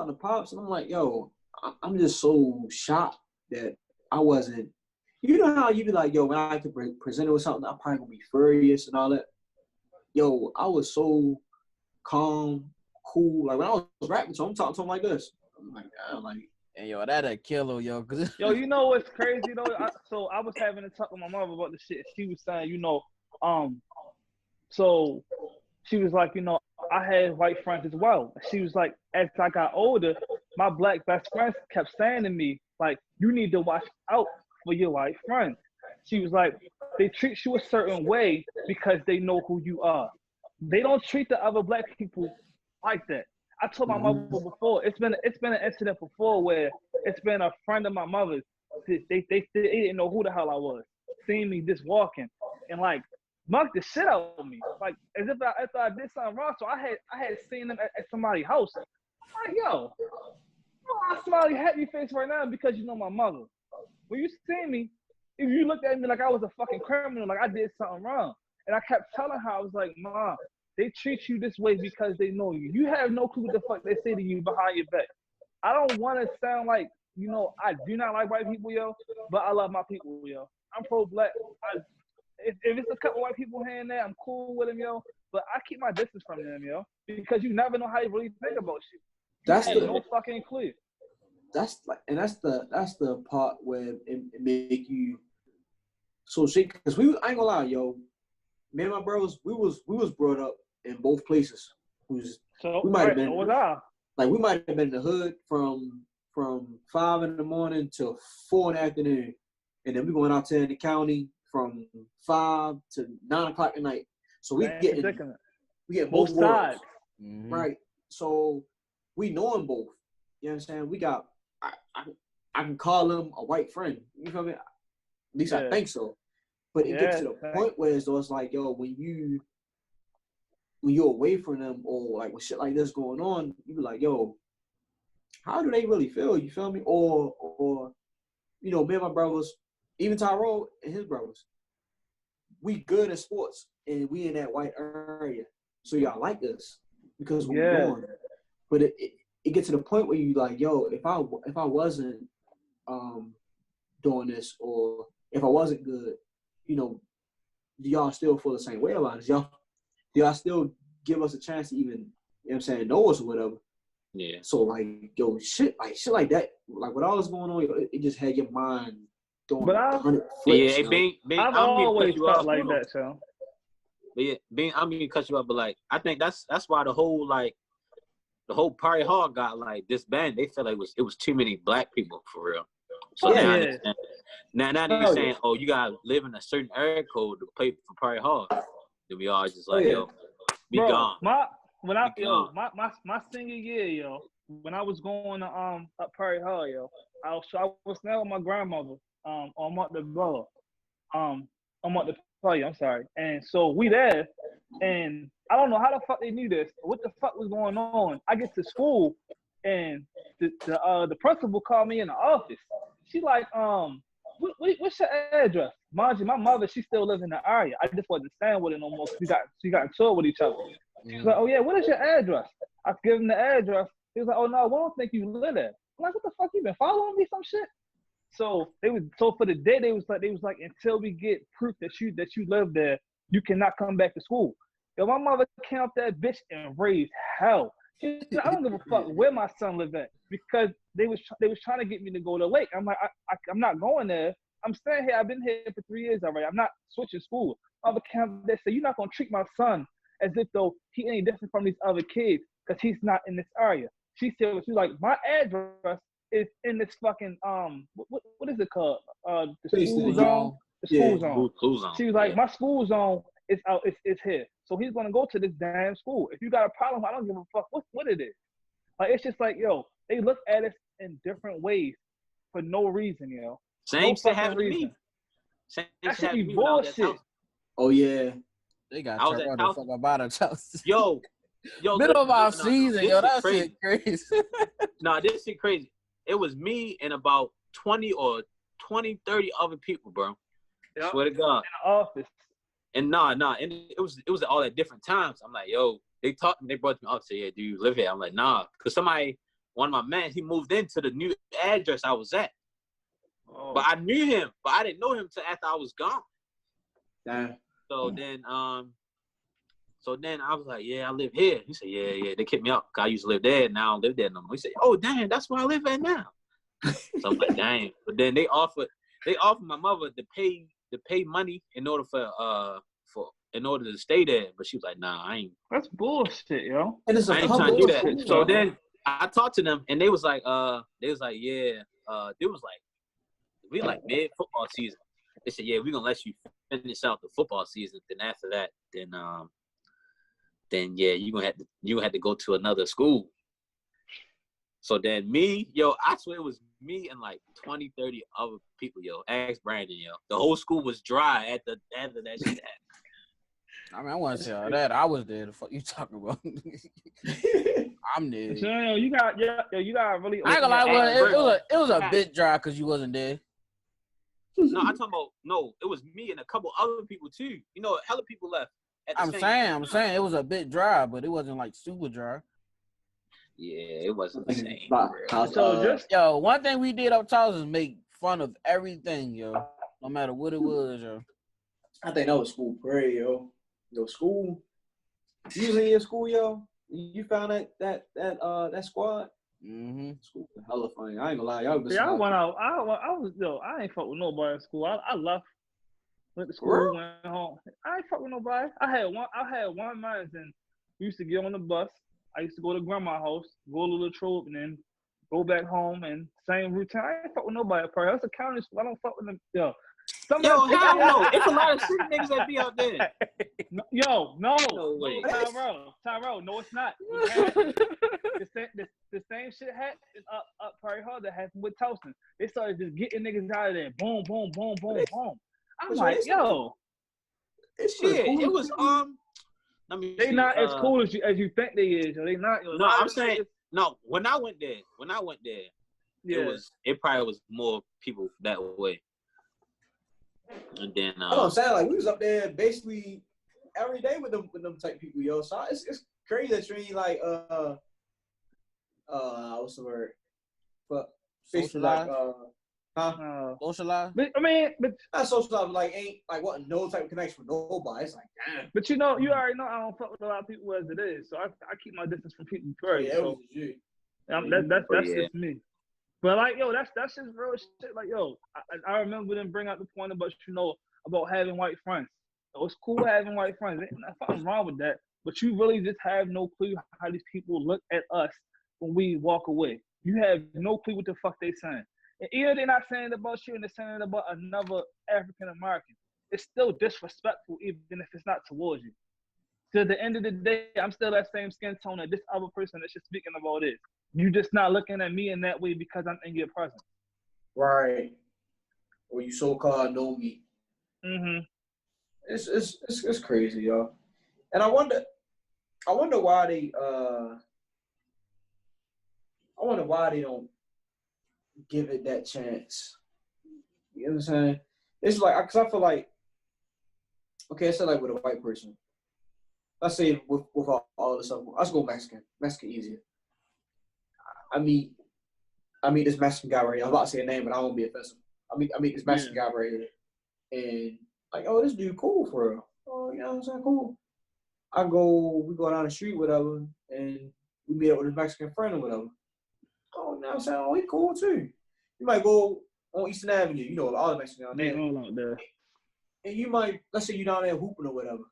to Pops, and I'm like, yo, I'm just so shocked that I wasn't. You know how you be like, yo, when I could present it with something, I'm probably gonna be furious and all that. Yo, I was so calm, cool. Like when I was rapping to him, I'm talking to him like this. I'm like, I'm like, And yo, that a killer, yo. Cause Yo, you know what's crazy though? So I was having a talk with my mother about the shit. She was saying, you know, so she was like, you know, I had white friends as well. She was like, as I got older, my black best friends kept saying to me, like, you need to watch out for your white friends. She was like, they treat you a certain way because they know who you are. They don't treat the other black people like that. I told my mother before, it's been an incident before where it's been a friend of my mother's. They didn't know who the hell I was. Seeing me just walking and like mugged the shit out of me. Like as if I did something wrong. So I had seen them at somebody's house. I'm like, yo, I'm smiling happy face right now because you know my mother. When you see me, if you looked at me like I was a fucking criminal, like I did something wrong. And I kept telling her, I was like, Mom, they treat you this way because they know you. You have no clue what the fuck they say to you behind your back. I don't want to sound like, you know, I do not like white people, yo, but I love my people, yo. I'm pro-black. If it's a couple white people here and there, I'm cool with them, yo. But I keep my distance from them, yo, because you never know how they really think about shit. that's You have the no fucking clue. that's the part where it make you so shit. Because I ain't gonna lie, yo. Me and my brothers, we was brought up in both places. We might have been So was I. like we might have been in the hood from 5 in the morning till 4 in the afternoon, and then we going out to the county from 5 to 9 o'clock at night. So we get both sides. worlds, right? So we know them both. You know what I'm saying? We got I can call him a white friend. You feel me? At least I think so. But it gets to the point where it's like, yo, when you're away from them or like with shit like this going on, you be like, yo, how do they really feel? You feel me? Or you know, me and my brothers, even Tyrone and his brothers, we good at sports and we in that white area. So y'all like us because we're going. But it gets to the point where you like, yo, if I wasn't doing this or if I wasn't good, you know, do y'all still feel the same way about us? Y'all still give us a chance to even, you know what I'm saying, know us or whatever. Yeah. So like, yo, shit like that, like what all is going on, it just had your mind doing 100 flips. Yeah, Bing, I've I'm gonna always cut you felt off, like bro. that, so. But yeah, Bing, I'm gonna cut you off, but like I think that's why the whole Party Hall got like disbanded. They felt like it was too many black people for real. So now they're saying, oh, you gotta live in a certain area code to pay for Party Hall. Then we all just like, yo, be gone. My senior year, yo, when I was going to up Prairie Hall, yo, I was staying with my grandmother on Montebello, on Montebello, I'm sorry. And so we there, and I don't know how the fuck they knew this. What the fuck was going on? I get to school, and the principal called me in the office. She like, what's your address? Mind you, my mother, she still lives in the area. I just wasn't staying with her no more. She got in trouble with each other. She's like, oh yeah, what is your address? I give him the address. He was like, oh no, we don't think you live there. I'm like, what the fuck, you been following me some shit? So for the day they was like until we get proof that you live there, you cannot come back to school. Yo, my mother came up that bitch and raised hell. She said, I don't give a fuck where my son live at because they was trying to get me to go to the lake. I'm like, I'm not going there. I'm staying here. I've been here for 3 years already. I'm not switching school. Mother came up there and said, you're not gonna treat my son as if though he ain't different from these other kids because he's not in this area. She said, she's like, my address is in this fucking what is it called? The school zone. The school zone. She was like, my school zone it's out, it's here. So he's gonna go to this damn school. If you got a problem, I don't give a fuck what it is. Like it's just like, yo, they look at us in different ways for no reason, yo. Same No shit fucking happened to reason. me. Same That shit should happened be to me when I was at bullshit. Towson. Oh yeah. They got I was turned at on the fuck about a house. Yo, Middle of our no, season, this yo. shit That crazy. shit crazy. No, this shit crazy. It was me and about 20 or 20, 30 other people, bro. Yep. Swear to God. In the office. And and it was all at different times. I'm like, yo, they brought me up, say, yeah, do you live here? I'm like, nah. Cause one of my men, he moved into the new address I was at. Oh. But I knew him, but I didn't know him till after I was gone. Damn. So then I was like, yeah, I live here. He said, yeah. They kicked me out. Cause I used to live there, and I don't live there no more. He said, oh, damn, that's where I live at now. So I'm like, dang. But then they offered my mother to pay money in order to stay there. But she was like, nah, I ain't. That's bullshit, yo. And it's a I ain't couple trying to do of that. schools, So yo. then I talked to them, and they was like, yeah. They was like, we like mid football season. They said, yeah, we're gonna let you finish out the football season. Then after that, then yeah, you gonna have to go to another school. So then I swear it was me and like 20, 30 other people, yo. Ask Brandon, yo. The whole school was dry after that shit happened. I mean, I want to say all that. I was there. The fuck you talking about? I'm there. So, yo, you got really. I ain't gonna lie, Burgg. it was a bit dry because you wasn't there. No, I'm talking about it was me and a couple other people too. You know, hella people left. I'm saying it was a bit dry, but it wasn't like super dry. Yeah, it wasn't the same. So just Yo, one thing we did up top is make fun of everything, yo. No matter what it was, yo. I think that was school parade, yo. Yo, school. You was in your school, yo. You found that squad. Mm-hmm. School was hella funny. I ain't gonna lie, y'all. I went out. I ain't fuck with nobody in school. I left. Went to school, Really? went home. I ain't fuck with nobody. I had one man, and we used to get on the bus. I used to go to grandma's house, go to the troop, and then go back home and same routine. I ain't fuck with nobody. That's a county school. I don't fuck with them. Yo, Yo, hell no. It's a lot of shit niggas that be out there. No, No way. Tyrell, no, it's not. The same shit happened up Prairie Hall that happened with Towson. They started just getting niggas out of there. Boom, boom, boom, boom, boom. I'm like, yo, Shit, it was let me they see, not as cool as you think they is. Yo. They not. Yo, No, I'm saying no. When I went there, yeah. it probably was more people that way. And then I don't saying like we was up there basically every day with them type people, yo. So it's crazy that you ain't like what's the word? But basically like Socialize? But not socialized, like ain't like what no type of connection with nobody. It's like damn. But you know, you already know I don't fuck with a lot of people as it is, so I keep my distance from people first. Yeah, it was legit. That's just me. But like, yo, that's just real shit. Like, yo, I remember them bring out the point about about having white friends. So it's cool having white friends. Ain't nothing wrong with that. But you really just have no clue how these people look at us when we walk away. You have no clue what the fuck they saying. And either they're not saying it about you and they're saying it about another African American. It's still disrespectful, even if it's not towards you. To the end of the day, I'm still that same skin tone that this other person that's just speaking about is. You just not looking at me in that way because I'm in your presence. Right. Or you so-called know me. Mm-hmm. It's crazy, yo. And I wonder why they don't give it that chance. You know what I'm saying? It's like, because I feel like, okay, I said like with a white person. Let's say with all this stuff. Let's go Mexican. Mexican easier. I meet this Mexican guy right here. I'm about to say a name, but I won't be offensive. I meet this Mexican guy right here. And like, oh, this dude cool for real. Oh, you know what I'm saying? Cool. We go down the street, whatever, and we meet up with his Mexican friend or whatever. Oh, you know what I'm saying? Oh, he cool too. You might go on Eastern Avenue, you know, all the Mexicans down there. They all out there. And you might, let's say you down there hooping or whatever,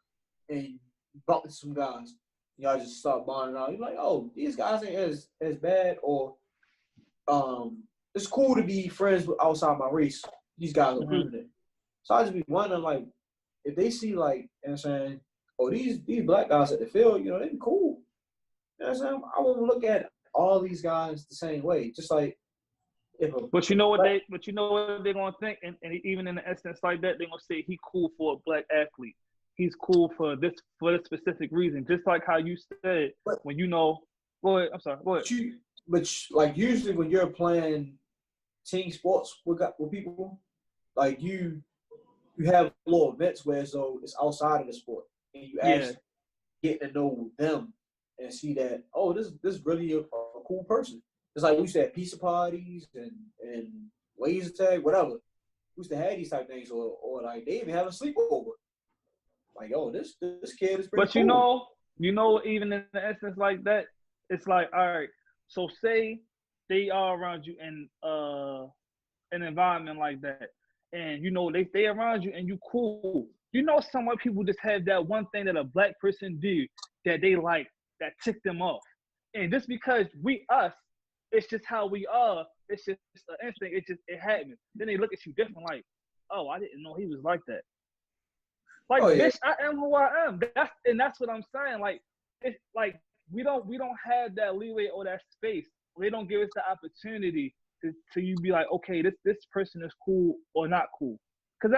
and you bump into some guys. Y'all just start bonding out. You're like, oh, these guys ain't as bad, or it's cool to be friends with outside my race. These guys are proving it. So I just be wondering, like, if they see like, you know what I'm saying, oh these black guys at the field, you know, they cool. You know what I'm saying? I won't look at all these guys the same way. Just like if a But you know what they're gonna think, and even in an instance like that, they're gonna say he cool for a black athlete. He's cool for this specific reason. Just like how you said when you know. Go ahead. I'm sorry. Go ahead. Like usually when you're playing team sports with people, like you have little events where so it's outside of the sport, and you actually get to know them and see that this really a cool person. It's like we used to have pizza parties and laser tag, whatever. We used to have these type things, or like they even have a sleepover. Like, this kid is pretty cool. you know, even in an instance like that, it's like, all right, so say they are around you in an environment like that, and you know they stay around you and you cool. You know, some white people just have that one thing that a black person do that they like, that tick them off, and just because it's just how we are. It's just an instinct. It happens. Then they look at you different, like, oh, I didn't know he was like that. Like, bitch, I am who I am. That's what I'm saying. Like, it's like we don't have that leeway or that space. They don't give us the opportunity to you be like, okay, this person is cool or not cool. Cause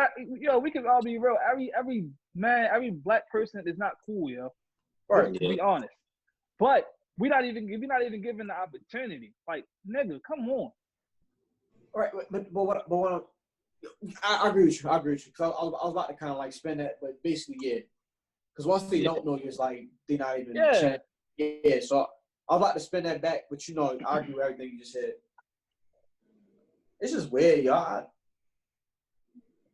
we can all be real. Every man, every black person is not cool, yo. Right. To be honest, but we're not even given the opportunity. Like, nigga, come on. All right, but what I agree with you. I agree with you. Cause I was about to kind of like spin that, but basically, yeah. Because once they don't know you, it's like they're not even. Yeah. So I was about to spin that back, but I agree with everything you just said. It's just weird, y'all.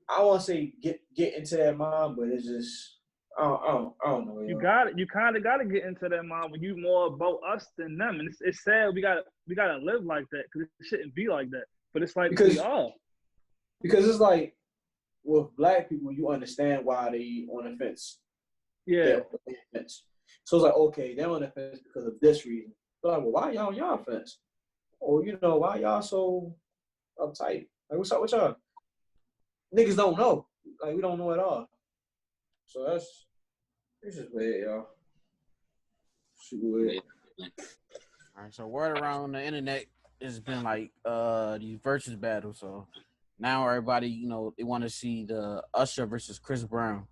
I want to say get into that mind, but it's just I don't know. You kind of got to get into that mind when you more about us than them, and it's sad we gotta live like that because it shouldn't be like that. But it's like we are. Because it's like with black people, you understand why they on the fence. Yeah. They're on the fence. So it's like, okay, they're on the fence because of this reason. But like, well, why y'all on y'all fence? Or why y'all so uptight? Like, what's up with y'all? Niggas don't know. Like, we don't know at all. So it's just weird, y'all. Super weird. All right, so word around the internet has been like these versus battles. So now everybody, they want to see the Usher versus Chris Brown.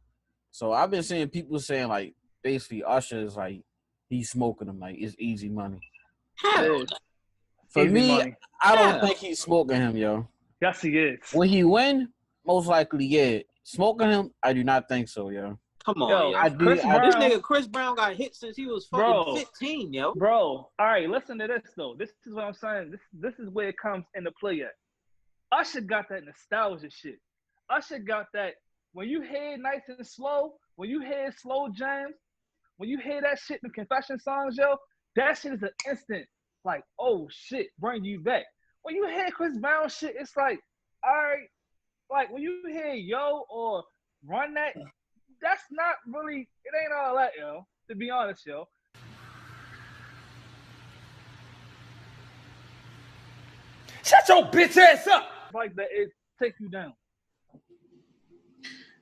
So I've been seeing people saying like basically Usher is like he's smoking him, like it's easy money. Hell, for easy me, money. I don't think he's smoking him, yo. Yes, he is. When he win, most likely, yeah. Smoking him, I do not think so, yo. Come on, yo. This nigga Chris Brown got hit since he was fucking 15, yo. Bro, all right, listen to this though. This is what I'm saying. This is where it comes into play at. Usher got that nostalgia shit. Usher got that when you hear nice and slow, when you hear slow jams, when you hear that shit in the confession songs, yo, that shit is an instant, like, oh shit, bring you back. When you hear Chris Brown shit, it's like, all right, like when you hear Yo or Run That, that's not really, it ain't all that, yo, to be honest, yo. Shut your bitch ass up! Like that, it take you down.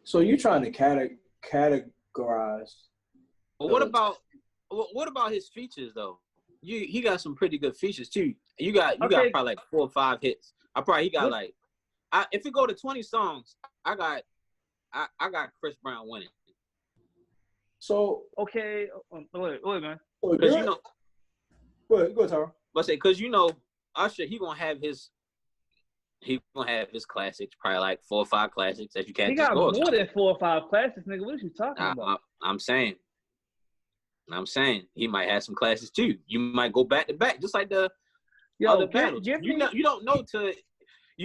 So you're trying to categorize. But what about his features though? He got some pretty good features too. You got probably like 4 or 5 hits. He got like, if you go to 20 songs, I got Chris Brown winning. So okay, wait, man. Because go Tara. But say because Usher, he gonna have his classics, probably like 4 or 5 classics that you can't. He just got go more than 4 or 5 classics, nigga. What are you talking about? I'm saying he might have some classics too. You might go back to back, just like the other battles. You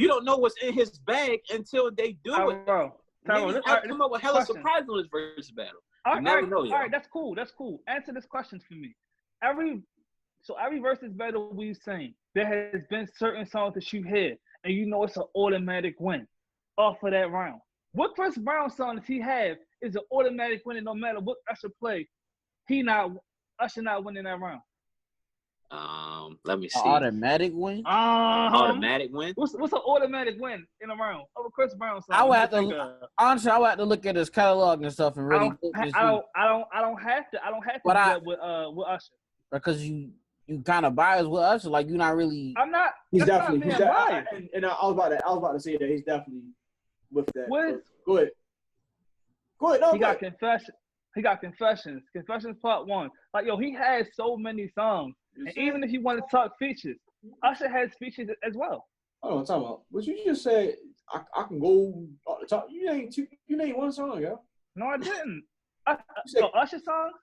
don't know what's in his bag until they do it. Bro, Niggas come up with hella surprises on his versus battle. All right, that's cool. Answer this question for me. Every versus battle we've seen, there has been certain songs that you hear, and it's an automatic win off of that round. What Chris Brown song does he have is an automatic win, and no matter what Usher play, Usher not winning that round. Let me An see. automatic win. Automatic win. What's an automatic win in a round of a Chris Brown song? I would have to honestly. I would have to look at his catalog and stuff and really. I don't have to do that with Usher. Because you kind of biased with Usher, like you're not really. I'm not. He's that's definitely. Not He's biased. and I was about to say that he's definitely with that. What? Go ahead. No, He got Confessions. He got Confessions. Confessions Part 1. Like, yo, he has so many songs. And even if you want to talk features, Usher has features as well. Hold on, talk about what you just said. I can go off the top. You named one song, yo. No, I didn't. said- Usher songs?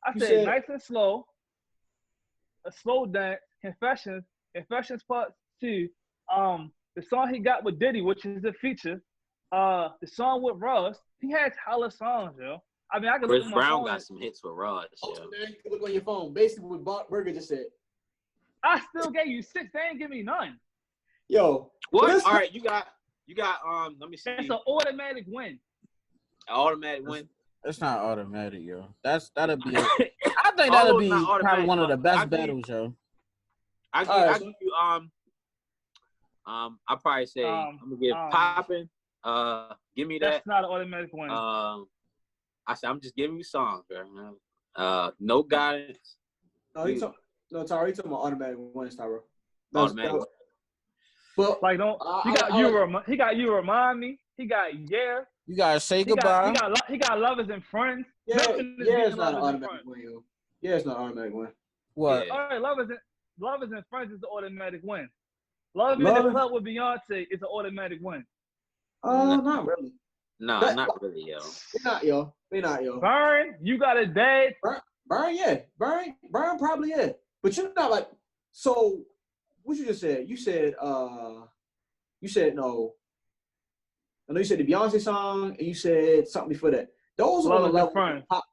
I you said said- Nice and Slow, A Slow Dance, Confessions Part 2, the song he got with Diddy, which is a feature, the song with Russ. He has hella songs, yo. I mean, I can Chris look at my Brown phone. got some hits with Rod. Oh, Yeah. man, you can look on your phone. Basically, what Burgg just said. I still gave you 6. They ain't give me none. Yo, What? this- All right, you got. Let me see. That's an automatic win. Automatic win. It's not automatic, yo. That'll be. I think that'll be not automatic, probably one of the but best I think- battles, yo. I give, All right, I give you I probably say I'm gonna give Poppin'. Give me that. That's not an automatic win. I said I'm just giving you songs, bro. No guidance. No, Tyra, you talking about automatic wins, Tyra. Automatic. But Like, don't he got you remind me. He got yeah. You gotta say He goodbye. he got lovers and friends. yeah, Nothing is it's beating not an Lovers and automatic Friends. win, yo. Yeah, it's not an automatic win. What? Yeah. All right, lovers and friends is the automatic win. Love in Love- the Club with Beyonce is an automatic win. Not really. No, That- not really, yo. They're not, yo. Burn, you got a date. Burn, yeah. Burn probably, yeah. But you're not like, so what you just said? You said no. I know you said the Beyonce song and you said something before that. Those are on the Lovers and level of Friends. pop.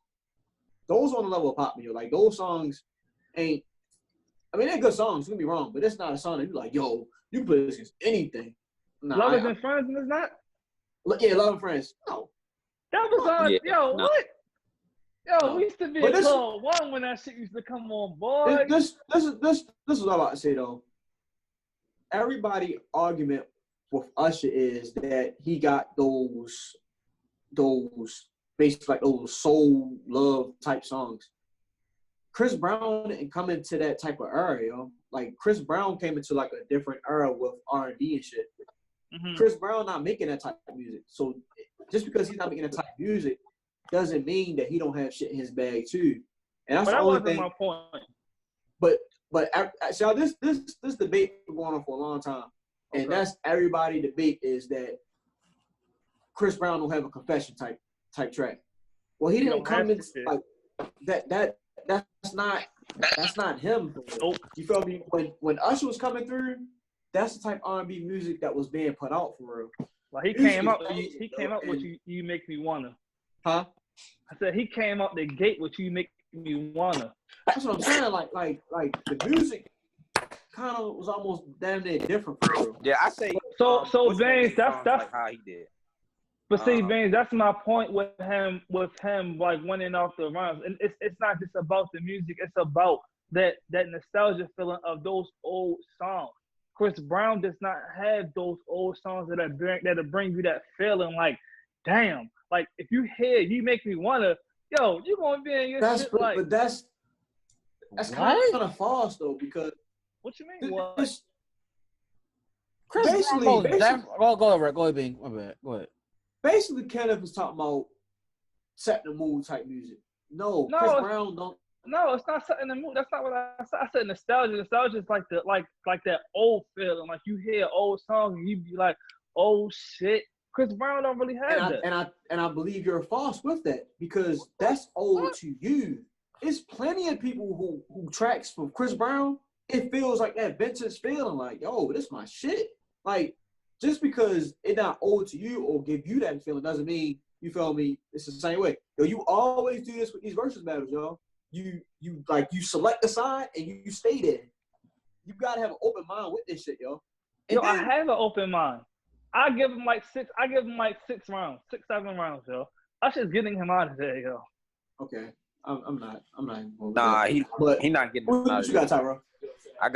Those on the level of pop, yo. Like those songs ain't, I mean, they're good songs, don't get me wrong, but it's not a song that you're like, yo, you can play this against anything. Nah, Lovers and Friends, and it's not. yeah, Love and Friends. No. That was on. Yeah, Yo, no. what? Yo, No. we used to be But in this- Club 1 when that shit used to come on, boy. This is what I'm about to say though. Everybody argument with Usher is that he got those basically like those soul love type songs. Chris Brown didn't come into that type of era, yo. Like Chris Brown came into like a different era with R&B and shit. Mhm. Chris Brown not making that type of music. So just because he's not making that type of music doesn't mean that he don't have shit in his bag too. And that's But the that only wasn't thing. my point. But so this debate been going on for a long time, and Okay. that's everybody debate is that Chris Brown don't have a confession type track. Well, he didn't don't come have in to shit. like that's not him. Nope. You feel me? When Usher was coming through, that's the type of R&B music that was being put out for real. Like he Music came is up. crazy, He bro, came up with and- you make me wanna. Huh? I said he came up the gate with you make me wanna. That's what I'm saying. Like the music kind of was almost damn near different for real. Yeah, I say. So what's that James, name that's songs that's. like how he did. But see, Uh-huh. Vince, that's my point with him like winning off the rounds. And it's not just about the music, it's about that nostalgia feeling of those old songs. Chris Brown does not have those old songs that'll bring you that feeling like, damn, like if you hear You Make Me Wanna, yo, you gonna be in your shit like, But that's kind of false though, because what you mean? What? this Chris Basically- Brown goes basically- go ahead, Bing. My bad. Go ahead. basically Kenneth was talking about set the mood type music. No, No, Chris it's- Brown don't. No, it's not setting the mood. That's not what I said. I said nostalgia. Nostalgia is like that old feeling. Like you hear old songs and you be like, oh shit. Chris Brown don't really have that. And I believe you're false with that because that's old to you. There's plenty of people who tracks from Chris Brown. It feels like that vintage feeling, like yo, this my shit. Like just because it not old to you or give you that feeling doesn't mean you feel me. It's the same way. Yo, you always do this with these versus battles, yo. You select the side and you stay there. You gotta have an open mind with this shit, yo. And Yo, I then- have an open mind. I give him like 6 rounds, 6, 7 rounds, yo. I just getting him out of there, yo. okay. I'm not even going with Nah, that. But he not getting. what you got, Tyro? I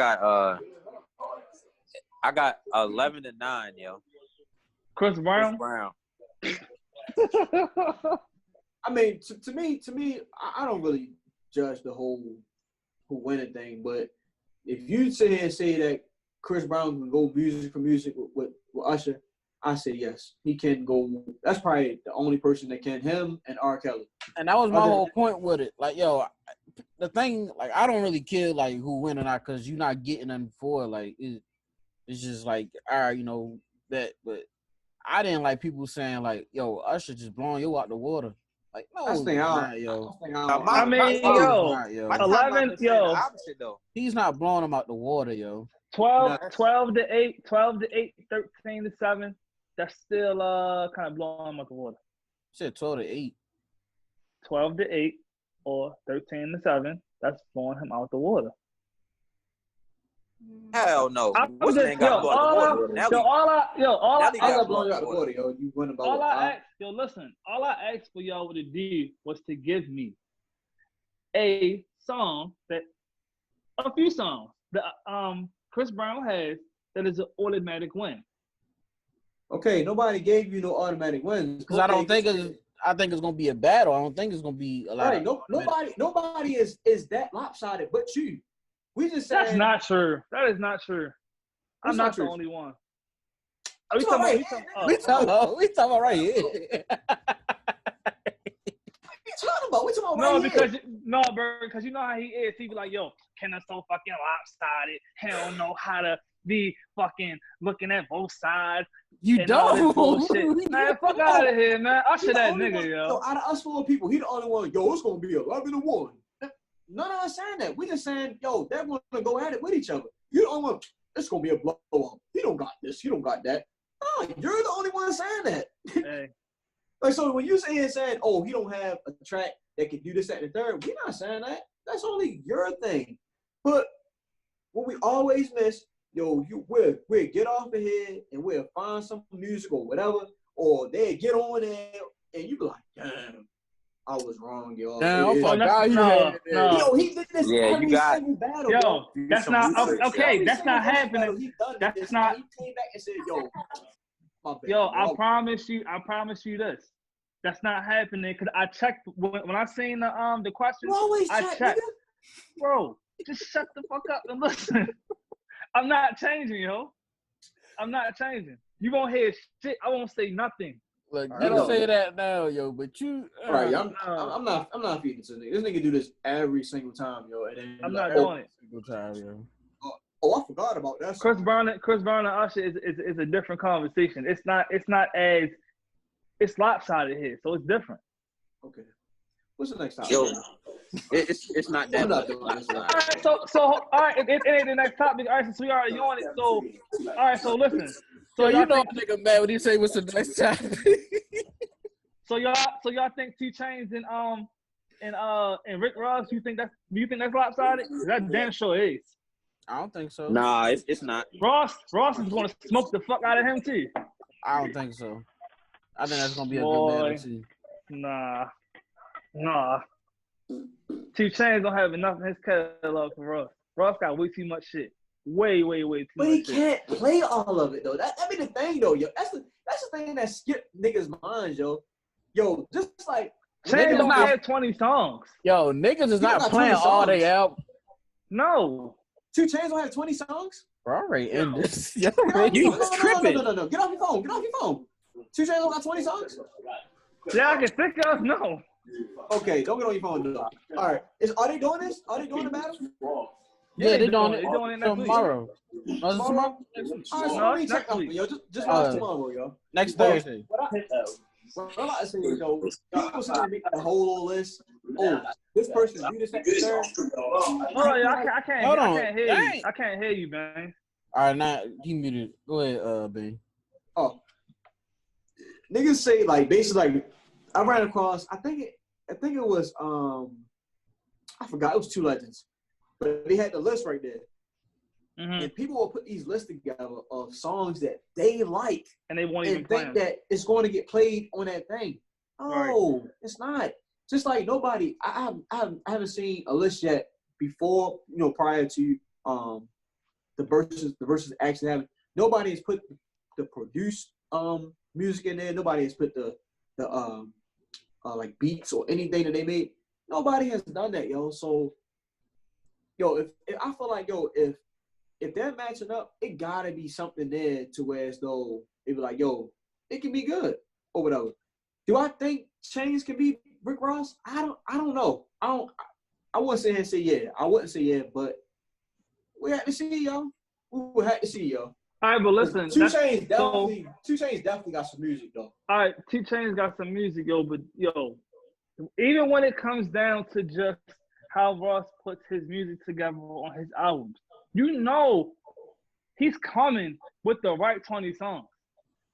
got 11-9, yo. Chris Brown. I mean, to me, I don't really judge the whole who winning thing, but if you sit here and say that Chris Brown can go music for music with Usher, I say yes, he can go. That's probably the only person that can. Him and R. Kelly. And that was my whole point with it. Like, yo, the thing, like, I don't really care like who win or not, because you're not getting nothing for it. Like, it's just like, all right, you know that. But I didn't like people saying like, yo, Usher just blowing you out the water. Like, no, That's the thing. yo. I mean, yo, 11, yo, opposite though. He's not blowing him out the water, yo. 12 to 8, 13 to 7. That's still kind of blowing him out the water. Said 12 to 8. 12 to 8 or 13 to 7. That's blowing him out the water. Hell no. I'm What's just, name got blown out the water? Listen. All I asked for y'all to do was to give me a few songs that Chris Brown has that is an automatic win. Okay, nobody gave you no automatic wins. Because I think it's gonna be a battle. I don't think it's gonna be a lot. Right. Nobody is that lopsided but you. We just said that's not true. That is not true. I'm not the only one. We talking about right here. We talking about because you know how he is. He be like, yo, Ken is so fucking lopsided. He don't know how to be fucking looking at both sides. You don't. Man, fuck out of here, man. Usher that nigga, yo. So out of us 4 people, he the only one. Yo, it's gonna be 11-1. None of us saying that. We just saying, yo, they're gonna go at it with each other. You the only one. It's gonna be a blow-up. He don't got this. He don't got that. No, you're the only one saying that. Hey. Like, so when you say and saying, oh, he don't have a track that can do this, that, and the third, we're not saying that. That's only your thing. But what we always miss, yo, we'll get off of here and we'll find some music or whatever, or they get on there and you be like, damn, I was wrong, y'all. Damn, Yo, he did this every single battle. Yo, that's not okay. That's not happening. That's not. He came back and said, yo, my bad. Yo, I promise you this. That's not happening because I checked when I seen the question. I checked. Bro, just shut the fuck up and listen. I'm not changing, yo. I'm not changing. You won't hear shit. I won't say nothing. Look, you don't say that now, yo. But you, all right, I'm not feeding to this nigga. This nigga do this every single time, yo. And then I'm not doing it. Single time, yo. Oh, I forgot about that. Chris Brown and Usher is a different conversation. It's not as it's lopsided here, so it's different. Okay. What's the next topic? Yo, it's not that. All right, so all right, it ain't the next topic. All right, so we already on it. So all right, so listen. So you know, nigga mad when he say what's the next topic. So y'all think 2 Chainz and Rick Ross? Do you think that's lopsided? That damn sure is. I don't think so. Nah, it's not. Ross is gonna smoke the fuck out of him too. I don't think so. I think that's gonna be a good battle too. Nah. 2 Chainz don't have enough in his catalog for Ross. Ross got way too much shit. Way too much shit. But he can't play all of it though. That be the thing though, yo. That's the thing that skipped niggas' minds, yo. Yo, just like Chainz don't have 20 songs. Yo, niggas is not playing all they out. No. 2 Chainz don't have 20 songs? Bro, I'm ready to end this. Yo, You tripping. No. Get off your phone. 2 Chainz don't got 20 songs? Yeah, I can think of no. Okay, don't get on your phone though. All right. Are they doing this? Are they doing the battle? Yeah, they're doing it next week. tomorrow. No, it's tomorrow? All right, so let me check out, yo. Just watch tomorrow, yo. Next Thursday. What I like to say is, yo, people sitting there making a whole little list. Oh, this person do this, that, and third. Hold on, I can't hear you. I can't hear you, man. All right, now he muted. Go ahead, Ben. Oh, niggas say like basically like I ran across. I think it was I forgot. It was 2 Legends, but they had the list right there. Mm-hmm. And people will put these lists together of songs that they like and they won't even think that it's going to get played on that thing. Oh, right. It's not. just like nobody. I haven't seen a list yet before, prior to the verses actually having. Nobody has put the produced music in there. Nobody has put the like beats or anything that they made. Nobody has done that, yo. So, if I feel like, if they're matching up, it gotta be something there to where as though it be like, it can be good or whatever. Do I think Chains can be Rick Ross? I don't know. I wouldn't sit here and say yeah. I wouldn't say yeah, but we had to see, yo. We would have to see, yo. All right, but listen. 2 Chainz definitely got some music though. All right, 2 Chainz got some music, yo. But even when it comes down to just how Ross puts his music together on his albums, he's coming with the right 20 songs.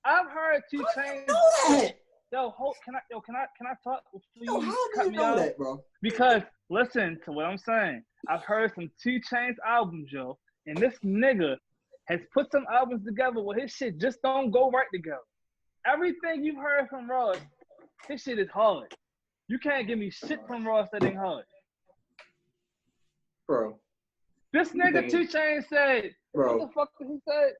I've heard 2 Chainz. Know that? Can I talk? Please Yo, how do cut you me know out? that, bro? Because listen to what I'm saying. I've heard some 2 Chainz albums, yo, and this nigga has put some albums together where his shit just don't go right together. Everything you've heard from Ross, his shit is hard. You can't give me shit from Ross that ain't hard. Bro. This nigga 2 Chainz said, Bro. what the fuck did he say?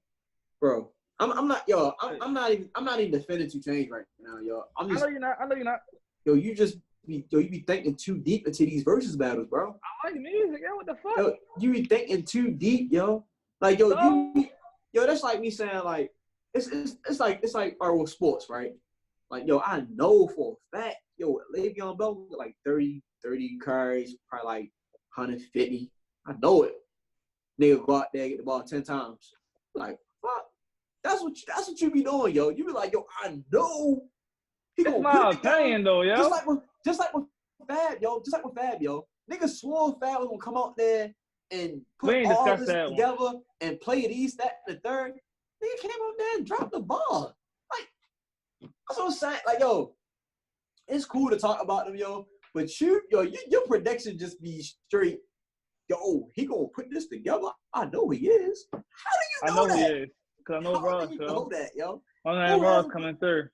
Bro. I'm not even defending 2 Chainz right now, yo. I know you're not. Yo, you be thinking too deep into these versus battles, bro. I like music, yo. What the fuck? Yo, you be thinking too deep, yo. Like, that's like me saying, like, it's like our sports, right? Like, I know for a fact, Le'Veon Bell like 30 carries, probably like 150. I know it. Nigga go out there, get the ball 10 times. Like, fuck. That's what you be doing, yo. You be like, I know he That's gonna my put it opinion, though, yo. Just like with Fab, yo. Niggas swore Fab was gonna come out there and put all this together and play these, that, and the third. Nigga came out there and dropped the ball. Like, that's what I'm saying. Like, it's cool to talk about them, yo. But your prediction just be straight. He gonna put this together. I know he is. How do you know that? I know he is. Cause I know Ross, yo. Know that, yo. My man Ross coming through.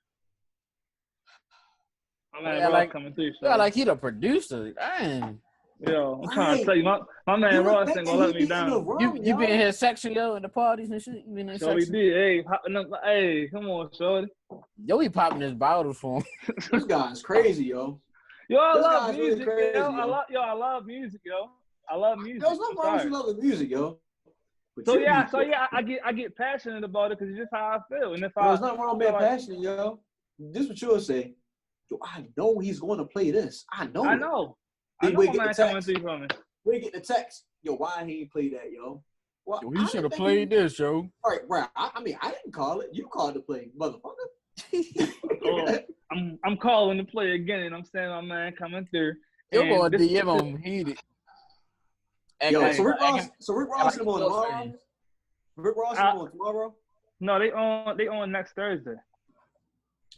Coming through. So. Yeah, like he the producer. Dang. Yo, I'm trying to tell you, my man Ross ain't gonna let me down. You been in his section, yo, in the parties and shit. You been in his section? He did. Hey, come on, shorty. Yo, he popping his bottles for him. This guy's crazy, yo. Yo, I love music, really crazy, yo. I love music, yo. I love music. There's nothing wrong with you loving music, yo. But I get passionate about it because it's just how I feel. And if there's nothing wrong with being passionate, yo. This is what you'll say. Yo, I know he's going to play this. I know. I know my man coming through from it. We get the text. Yo, why he ain't play that, yo? Well, he should have played this, yo. Right. I mean, I didn't call it. You called the play, motherfucker. I'm calling the play again, and I'm saying my man coming through. You're going to DM him heated. Yo, so Rick Ross is on tomorrow. Rick Ross is on tomorrow. No, they on next Thursday.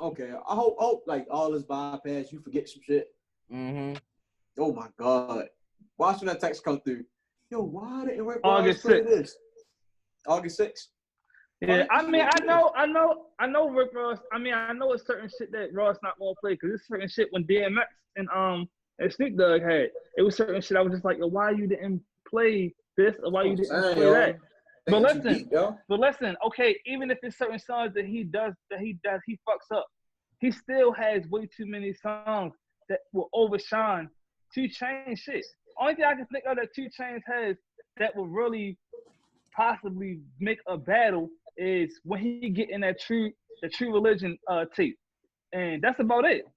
Okay, I hope like all this bypass, you forget some shit. Mm-hmm. Oh my God, watch when that text come through. Yo, why didn't Rick August Ross play this? August 6th. Yeah, I mean, I know Rick Ross. I mean, I know it's certain shit that Ross not gonna play because it's certain shit when DMX and Snoop Dogg had. It was certain shit I was just like, yo, why you didn't play this or why you didn't play that? But listen, okay, even if it's certain songs that he fucks up, he still has way too many songs that will overshine 2 Chainz shit. Only thing I can think of that 2 Chainz has that will really possibly make a battle is when he get in the True Religion tape. And that's about it.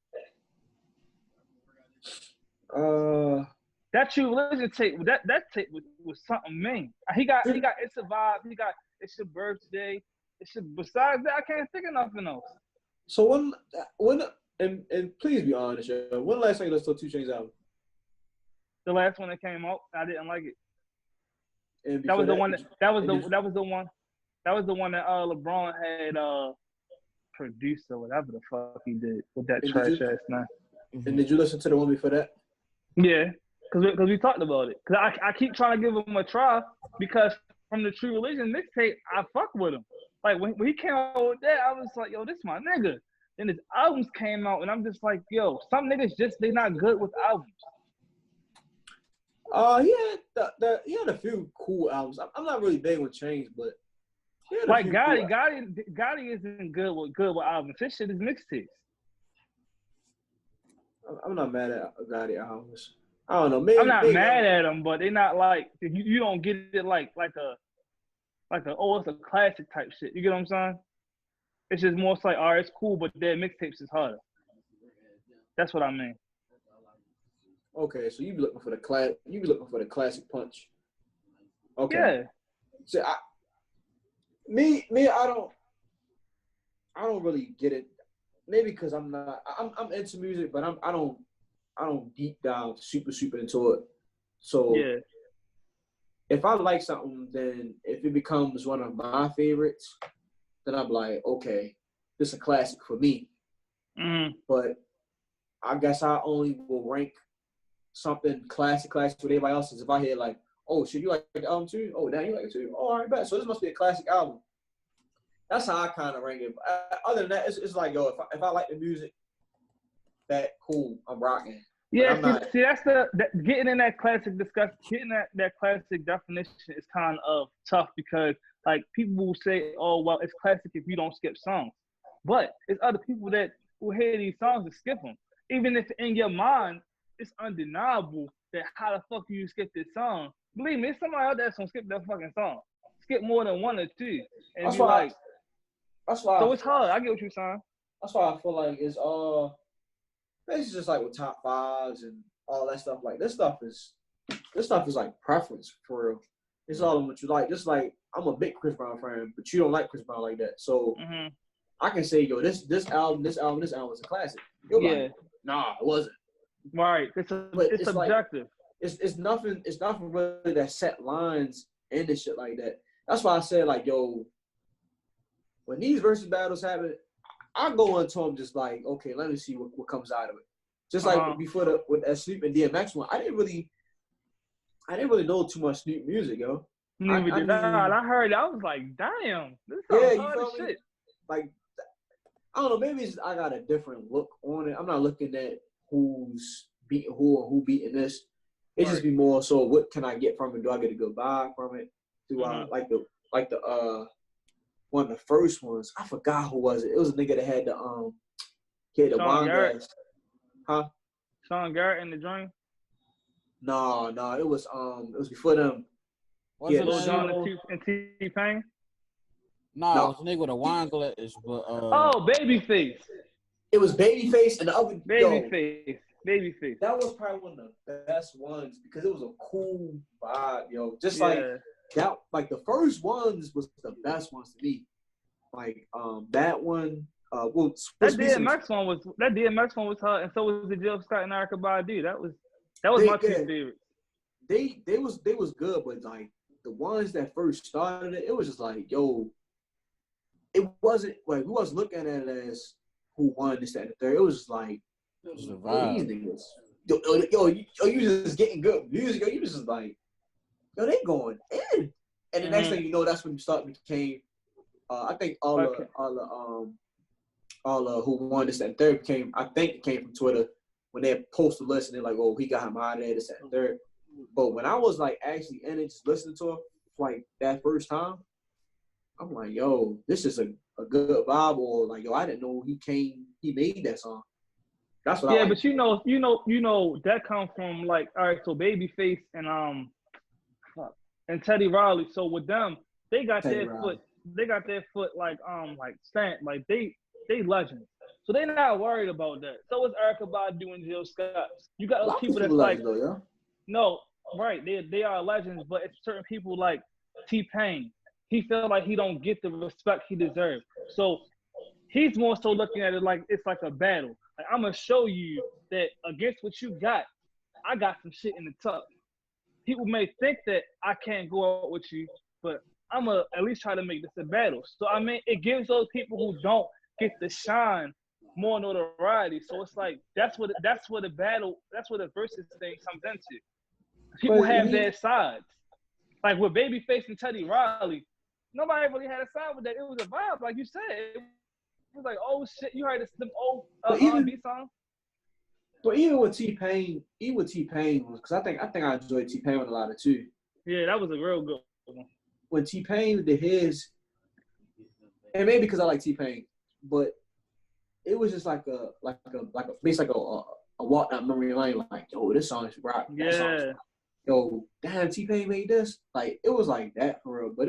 That True Religion tape, that tape was something mean. He got It's a Vibe, he got It's Your Birthday. Besides that, I can't think of nothing else. So when and please be honest, yo, when the last time you listened to 2 Chainz album? The last one that came out, I didn't like it. And That was the one that LeBron had produced or whatever the fuck he did with that trash ass man. And did you listen to the one before that? Yeah, because we talked about it. Because I keep trying to give him a try because from the True Religion mixtape, I fuck with him. Like when he came out with that, I was like, yo, this my nigga. Then his albums came out, and I'm just like, yo, some niggas they not good with albums. He had a few cool albums. I'm not really big with Change, but he had a Like few Gotti isn't good with albums. This shit is mixtapes. I'm not mad at Gotti albums. I don't know. Maybe, I'm not mad at them, but they not like you don't get it like a oh, it's a classic type shit. You get what I'm saying? It's just more like, all right, it's cool, but their mixtapes is harder. That's what I mean. Okay, so you be looking for the classic punch. Okay. Yeah. So I don't really get it. Maybe because I'm into music, but I don't deep down super into it. So yeah. If I like something, then if it becomes one of my favorites, then I'm like, okay, this is a classic for me. Mm-hmm. But I guess I only will rank something classic with everybody else's if I hear like, oh, shit, you like the album too? Oh, now you like it too? Oh, all right, bet. So this must be a classic album. That's how I kind of rank it. Other than that, it's like, yo, if I like the music, that cool, I'm rocking. Yeah, see, that's getting in that classic discussion, getting that classic definition is kind of tough because like people will say, oh, well, it's classic if you don't skip songs. But it's other people that will hear these songs and skip them. Even if in your mind, it's undeniable that how the fuck you skip this song. Believe me, it's somebody out there that's gonna skip that fucking song. Skip more than one or two. And that's be like, that's why. So it's hard. I get what you're saying. That's why I feel like it's basically just like with top fives and all that stuff. Like this stuff is like preference for real. It's all on what you like. Just like I'm a big Chris Brown fan, but you don't like Chris Brown like that. So I can say, yo, this album is a classic. You're like, nah, it wasn't. Right. It's subjective. Like, it's nothing really that set lines in this shit like that. That's why I said, like, yo, when these versus battles happen, I go into them just like, okay, let me see what comes out of it. Just like before with that Snoop and DMX one, I didn't really know too much Snoop music, yo. I heard it. I was like, damn, this is hard as shit. Like, I don't know, maybe it's I got a different look on it. I'm not looking at who's beating who or who beating this. It just be more so, what can I get from it? Do I get a good vibe from it? Do I like the one of the first ones? I forgot who was it. It was a nigga that had the wine glass. Huh? Sean Garrett in the joint? No, it was before them. Was yeah, it Lil Jon and T-Pain? No, it was a nigga with a wine glass, but Babyface. It was Babyface and the other Babyface. That was probably one of the best ones because it was a cool vibe, yo. Just like that, like the first ones was the best ones to me. Like that one, that DMX one was hard, and so was the Jill Scott and Erykah Badu. That was my two favorites. They was good, but like the ones that first started it was just like, yo, it wasn't like we wasn't looking at it as who won this, that, and the third. It was just like, it was a vibe. These niggas, yo, you just getting good music. Yo, you just like, yo, they going in. And the next thing you know, that's when you became. I think all who won this, that, and third came. I think it came from Twitter when they posted a list and they're like, oh, he got him out of there, this, that, and third. But when I was like actually in it, just listening to him like that first time, I'm like, yo, this is a good vibe, or like, yo, I didn't know he made that song. That's what I like. But you know that comes from like, all right, so Babyface and Teddy Riley. So with them, they got their foot like stamped, like they legends. So they're not worried about that. So is Erykah Badu and Jill Scott. You got those people that's like, no, right, they are legends, but it's certain people like T-Pain. He felt like he don't get the respect he deserves. So he's more so looking at it like it's like a battle. Like, I'm gonna show you that against what you got, I got some shit in the tuck. People may think that I can't go out with you, but I'm gonna at least try to make this a battle. So I mean, it gives those people who don't get to shine more notoriety. So it's like that's what the versus thing comes into. People have their sides. Like with Babyface and Teddy Riley, nobody really had a side with that. It was a vibe, like you said. He was like, oh shit, you heard this old But even- R&B song? But even with T-Pain, because I think I enjoyed T-Pain with a lot of too. Yeah, that was a real good one. When T-Pain did his, and maybe because I like T-Pain, but it was just like a basically a walk down memory lane. Like, yo, this song is rock. That song is Yeah. rock. Yo, damn, T-Pain made this. Like, it was like that for real. But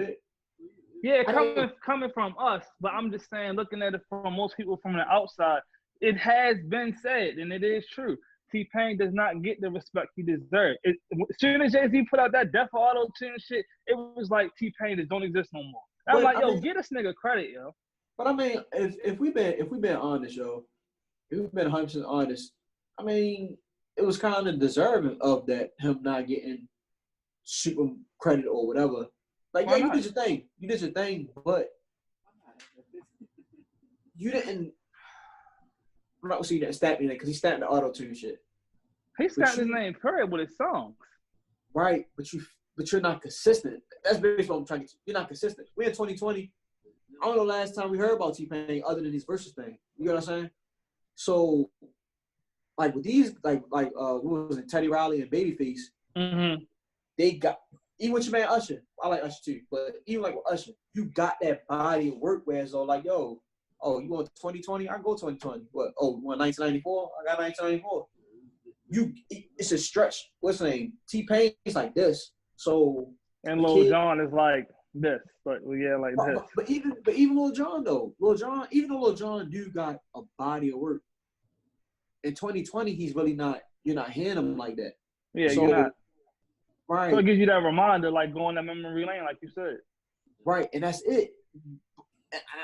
Yeah, I coming from us, but I'm just saying, looking at it from most people from the outside, it has been said, and it is true. T-Pain does not get the respect he deserves. As soon as Jay-Z put out that Death Auto Tune shit, it was like T-Pain just don't exist no more. And I'm But, like, I yo, mean- get this nigga credit, yo. But I mean, if we've been honest, yo, if we've been 100% honest, I mean, it was kind of deserving of that, him not getting super credit or whatever. Like, Why yeah, not? you did your thing, but you didn't. I'm not gonna say you didn't stamp anything because he stamped the auto tune shit, He stamped his you- name period with his songs. right? But you're not consistent. That's basically what I'm trying to get. You're not consistent. We're in 2020. I don't know last time we heard about T-Pain other than his versus thing. You know what I'm saying? So, like with these, like what was it, Teddy Riley and Babyface, Mm-hmm. they got, even with your man Usher, I like Usher too, but even like with Usher, you got that body of work where it's all like, yo, oh, you want 2020? I go 2020. What? Oh, you want 1994? I got 1994. It's a stretch. What's the name? T-Pain is like this. So, And the Lil kid- Jon is like this, but yeah, like this. but even Lil Jon though, even though Lil Jon do got a body of work, in 2020 he's really not. You're not hearing him like that. Yeah, So, you're not. right, So it gives you that reminder, like going down memory lane, like you said. right, and that's it.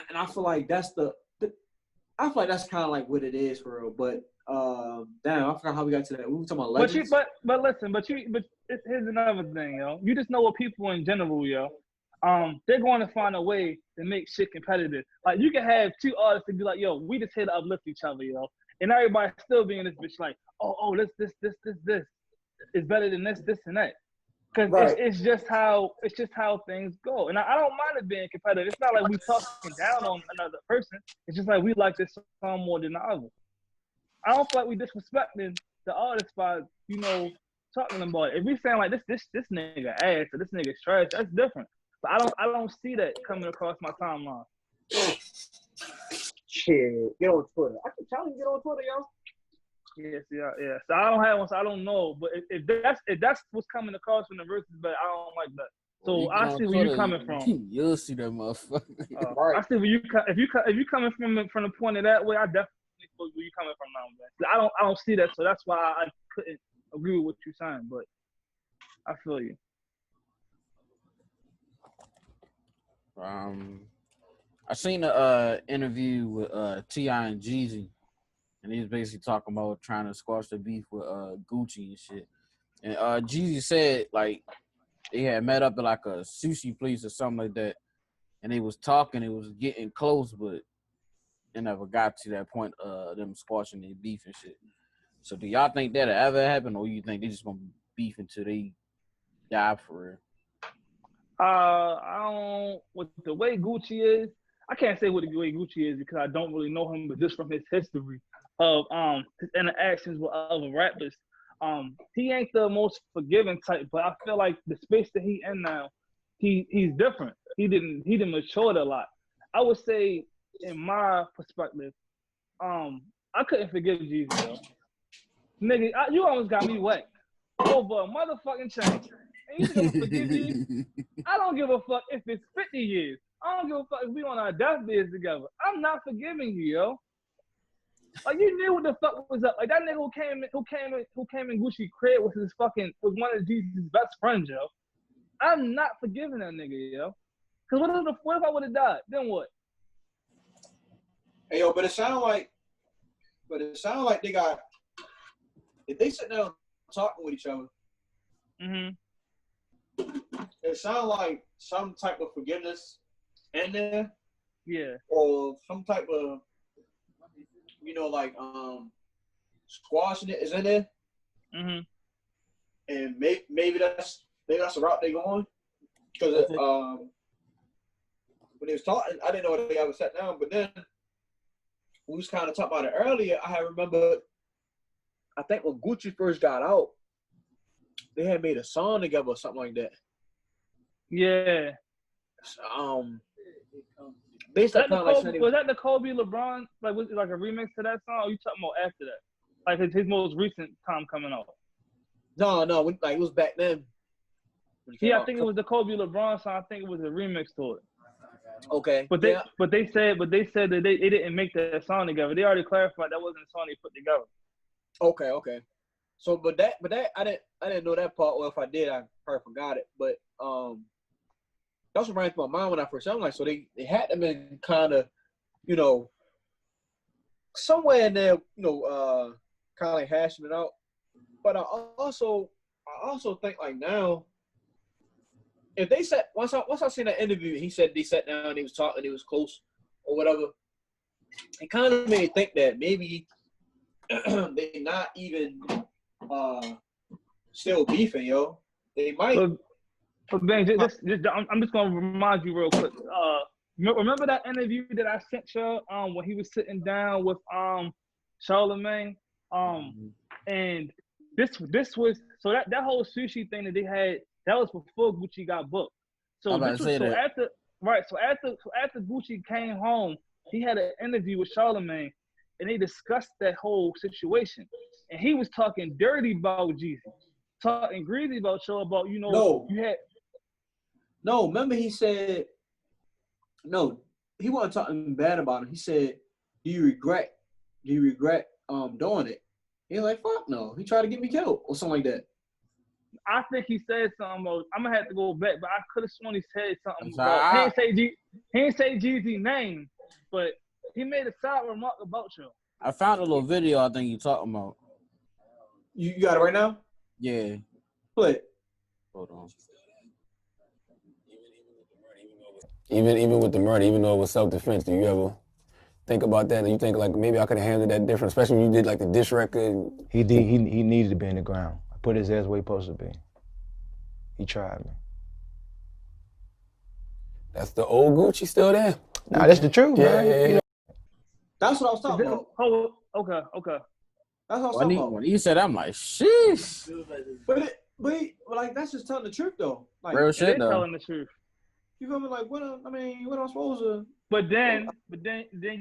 And I feel like that's I feel like that's kind of like what it is for real. But damn, I forgot how we got to that. We were talking about legends. But listen, here's another thing, yo. You just know what people in general, yo. They're going to find a way to make shit competitive. Like you can have two artists and be like, yo, we just here to uplift each other, yo. And everybody still being this bitch like, oh, this is better than this, and that. Because Right. it's just how things go. And I don't mind it being competitive. It's not like we talking down on another person. It's just like we like this song more than the other. I don't feel like we disrespecting the artist by, talking about it. If we saying like this nigga ass or this nigga trash, that's different. But I don't see that coming across my timeline. Shit, get on Twitter. I can tell you get on Twitter, yo. Yes, yeah. So I don't have one, so I don't know. But if that's what's coming across from the verses, but I don't like that. So I see where you coming from. You'll see that motherfucker. Right. I see where you if you coming from the point of that way, I definitely see where you coming from now. Man. I don't see that, so that's why I couldn't agree with what you're saying. But I feel you. I seen a interview with T.I. and Jeezy, and he was basically talking about trying to squash the beef with Gucci and shit. And Jeezy said like they had met up at like a sushi place or something like that, and they was talking. It was getting close, but it never got to that point. Them squashing their beef and shit. So do y'all think that'll ever happen, or you think they just gonna beef until they die for real? I don't. With the way Gucci is, I can't say what the way Gucci is because I don't really know him, but just from his history of his interactions with other rappers, he ain't the most forgiving type. But I feel like the space that he in now, he's different. He didn't matured a lot. I would say, in my perspective, I couldn't forgive Jeezy though. Nigga, you almost got me wet over a motherfucking chain. And you think I'm gonna forgive you? I don't give a fuck if it's 50 years. I don't give a fuck if we on our deathbeds together. I'm not forgiving you, yo. Like you knew what the fuck was up. Like that nigga who came in Gucci crib was one of Jesus' best friends, yo. I'm not forgiving that nigga, yo. Cause what if I would have died? Then what? Hey, yo, but it sound like they got, if they sit down talking with each other, Mm-hmm. it sound like some type of forgiveness in there, Yeah. or some type of, like squashing it is in there, Mm-hmm. and maybe that's the route they going. Because when they was talking, I didn't know they ever sat down, but then we was kind of talking about it earlier. I remember, I think when Gucci first got out, they had made a song together or something like that. Yeah. Based Was on that, kind of like was that the Kobe LeBron? Like, was it like a remix to that song? Or you talking about after that? Like his most recent time coming out? No, like it was back then. Yeah, I think it was the Kobe LeBron song. I think it was a remix to it. Okay. But they said that they didn't make that song together. They already clarified that wasn't a song they put together. Okay. So, but that I didn't know that part. Well, if I did, I probably forgot it. But that's what ran through my mind when I first. I'm like, so they had them in kind of, somewhere in there, kind of like hashing it out. But I also think like now, if they said once I seen that interview, he said they sat down, they was talking, they was close or whatever. It kind of made me think that maybe they not even still beefing, yo. They might. But Ben, I'm just gonna remind you real quick. Remember that interview that I sent you when he was sitting down with Charlemagne, and this was so that whole sushi thing that they had, that was before Gucci got booked. So after Gucci came home, he had an interview with Charlemagne, and they discussed that whole situation. And he was talking dirty about Jeezy, talking greasy about you, about you had. No, remember he said, no, he wasn't talking bad about him. He said, do you regret doing it? He's like, fuck no. He tried to get me killed or something like that. I think he said something about, I'm gonna have to go back, but I could have sworn he said something about, he didn't say Jeezy's name, but he made a side remark about you. I found a little video I think you talking about. You got it right now? Yeah. Play it. Hold on. Even with the murder, even though it was self-defense, do you ever think about that? And you think like maybe I could have handled that different, especially when you did like the diss record? He needed to be in the ground. I put his ass where he supposed to be. He tried me. That's the old Gucci still there. Nah, that's the truth, man. Yeah. That's what I was talking about. Oh, okay. That's what I was talking about. When he said, I'm like, sheesh. But like that's just telling the truth though. Like Real shit though. Telling the truth. You feel me? Like what am I supposed to? But then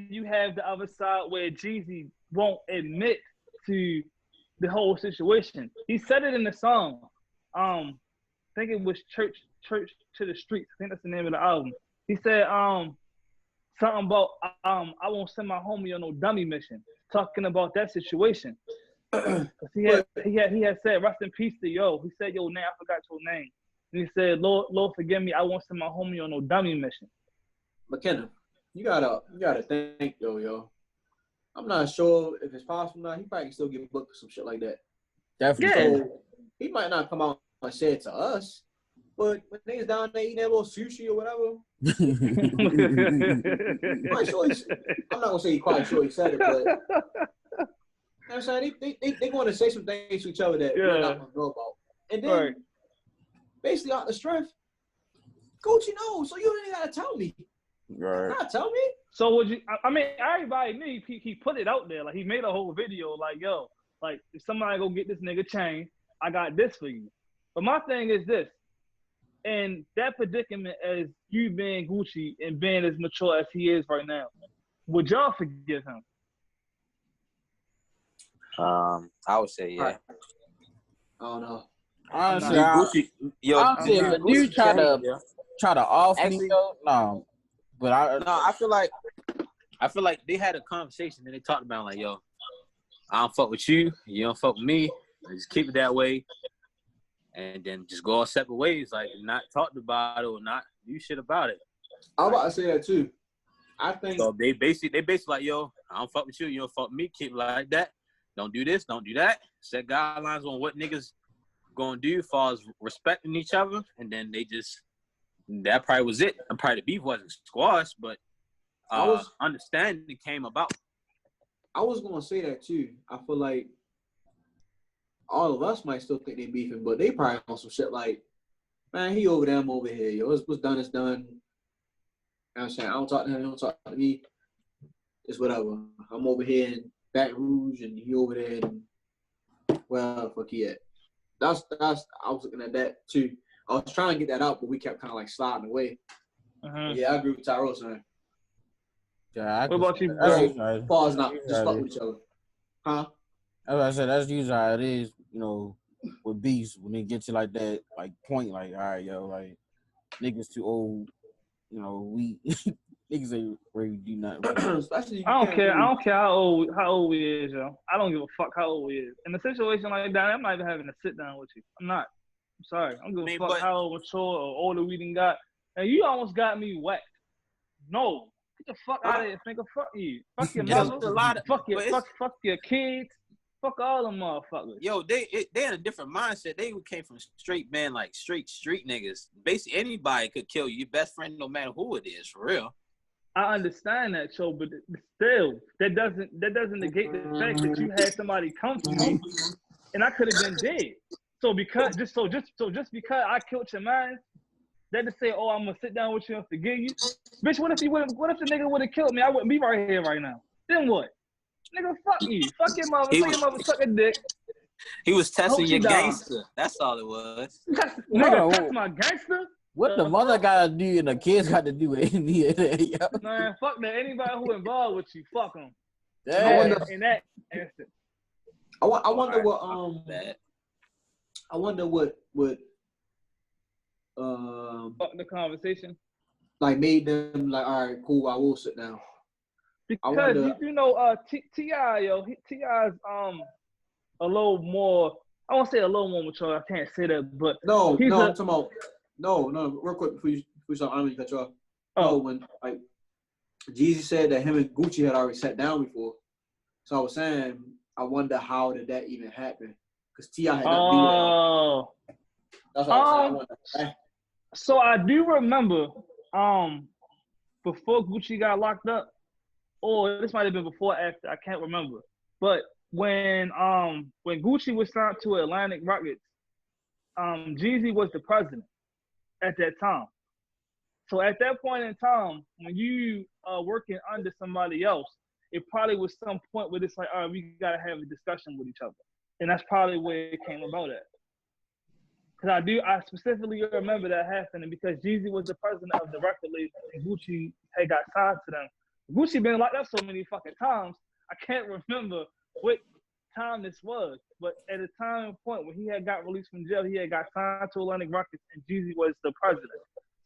you have the other side where Jeezy won't admit to the whole situation. He said it in the song. I think it was Church to the Streets. I think that's the name of the album. He said something about I won't send my homie on no dummy mission. Talking about that situation. he had said rest in peace to yo. He said yo name, I forgot your name. And he said, Lord forgive me, I won't send my homie on no dummy mission. McKenna, you gotta think though, yo. I'm not sure if it's possible or not. He probably can still get booked for some shit like that. Definitely. So he might not come out and say it to us, but when niggas down there eating that little sushi or whatever, I'm not gonna say he quite sure he said it, but you know what I'm saying? They going to say some things to each other that we're not gonna know about. And then basically out the strength, Gucci knows, so you don't even gotta tell me. Right. Not tell me. So would you? I mean, everybody knew he put it out there. Like he made a whole video. Like yo, like if somebody go get this nigga chain, I got this for you. But my thing is this: in that predicament, as you being Gucci and being as mature as he is right now, would y'all forgive him? I would say yeah. I don't know. Honestly, Gucci, if a dude try to off me, no. But I feel like they had a conversation and they talked about like, yo, I don't fuck with you, you don't fuck with me. Just keep it that way, and then just go our separate ways. Like not talked about it or not do shit about it. I'm about to say that too. I think so. They basically like, yo, I don't fuck with you, you don't fuck with me. Keep it like that. Don't do this, don't do that. Set guidelines on what niggas gonna do as far as respecting each other, and then that probably was it. And probably the beef wasn't squashed, but understanding came about. I was gonna say that too. I feel like all of us might still think they beefing, but they probably on some shit like, man, he over there, I'm over here. Yo, what's done is done. You know what I'm saying? I don't talk to him, he don't talk to me. it's whatever. I'm over here in Baton Rouge and he over there in where the fuck he at. That's I was looking at that too. I was trying to get that out, but we kept kind of like sliding away. Yeah, I agree with Tyrell, man. Yeah, What about you, that's bro? Pause not just fuck with each other. Huh? As I said, that's usually how it is, you know, with beefs when they get to like that like point, like, all right, yo, like niggas too old, you know, we niggas ain't ready to do nothing. Especially I don't care. I don't care how old we is, yo. I don't give a fuck how old we is. In a situation like that, I'm not even having to sit down with you. I'm not. I'm sorry. I'm giving a fuck how mature or older we done got. And you almost got me whacked. No. Get the fuck out of here, nigga. Fuck you. Fuck your mother. Fuck your kids. Fuck all them motherfuckers. Yo, they in a different mindset. They came from straight men, like straight street niggas. Basically, anybody could kill you. Your best friend, no matter who it is, for real. I understand that, so, but still, that doesn't negate the fact that you had somebody come for me, and I could have been dead. So because just because I killed your man, that to say, oh, I'm gonna sit down with you and forgive you, bitch. What if the nigga would have killed me? I wouldn't be right here right now. Then what? Nigga, fuck you. Fuck your mother. Fuck your mother. Suck a dick. He was testing your gangster. That's all it was. Nigga, test my gangster. What the mother gotta do and the kids got to do with any of that, yo? Man, fuck that. Anybody who involved with you, fuck them. Yeah. In that instance. I wonder what fuck the conversation. Like made them like, all right, cool, I will sit down. Because you know, T.I., yo, T.I.'s a little more. I won't say a little more mature. I can't say that, but I'm talking about. No, real quick before you start, I'm gonna cut you off. No, when like Jeezy said that him and Gucci had already sat down before, so I was saying I wonder how did that even happen? Because T.I. had nothing to do with that. That's what I was saying. So I do remember, before Gucci got locked up, or this might have been before or after, I can't remember. But when Gucci was signed to Atlantic Records, Jeezy was the president at that time. So at that point in time, when you are working under somebody else, it probably was some point where it's like, all right, we gotta have a discussion with each other. And that's probably where it came about at. Because I specifically remember that happening because Jeezy was the president of the record label and Gucci had got signed to them. Gucci been locked up so many fucking times, I can't remember what time this was. But at a time and point when he had got released from jail, he had got signed to Atlantic Records and Jeezy was the president.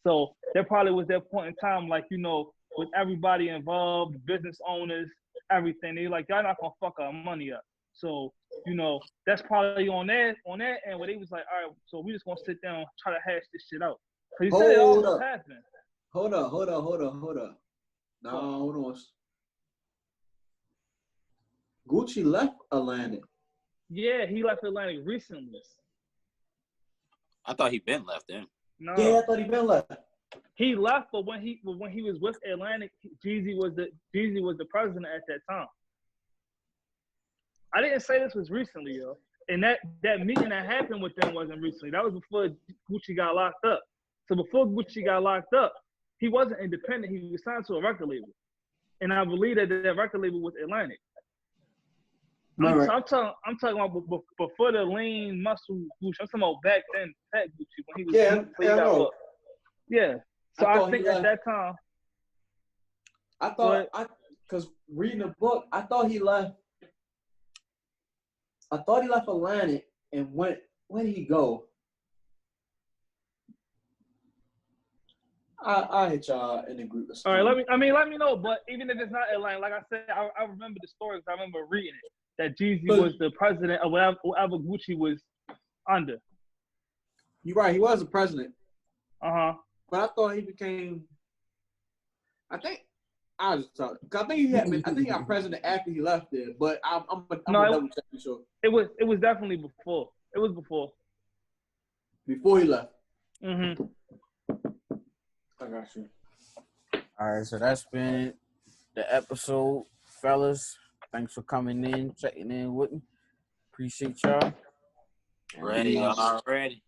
So there probably was that point in time, like, you know, with everybody involved, business owners, everything. They like, y'all not gonna fuck our money up. So, you know, that's probably on that end where they was like, all right, so we just gonna sit down and try to hash this shit out. Because he said it almost happened. Hold up. No, hold on. Gucci left Atlantic. Yeah, he left Atlantic recently. I thought he'd been left then. No. Yeah, I thought he'd been left. He left, but when he was with Atlantic, Jeezy was the president at that time. I didn't say this was recently, yo. And that meeting that happened with them wasn't recently. That was before Gucci got locked up. So before Gucci got locked up, he wasn't independent. He was signed to a record label. And I believe that record label was Atlantic. I'm talking about before the lean muscle Gucci. I'm talking about back then, Fat Gucci, when he was Yeah. So I think at that time. Because reading the book, I thought he left Atlantic and where did he go? I hit y'all in the group. All right, let me know. But even if it's not Atlantic, like I said, I remember the stories. I remember reading it that Jeezy was the president of whatever Gucci was under. You're right. He was the president. But I thought he became. I think he got president after he left there. But I'm gonna double check for sure. It was definitely before. It was before. Before he left. Mm-hmm. I got you. All right, so that's been the episode, fellas. Thanks for coming in, checking in with me. Appreciate y'all. Ready, already.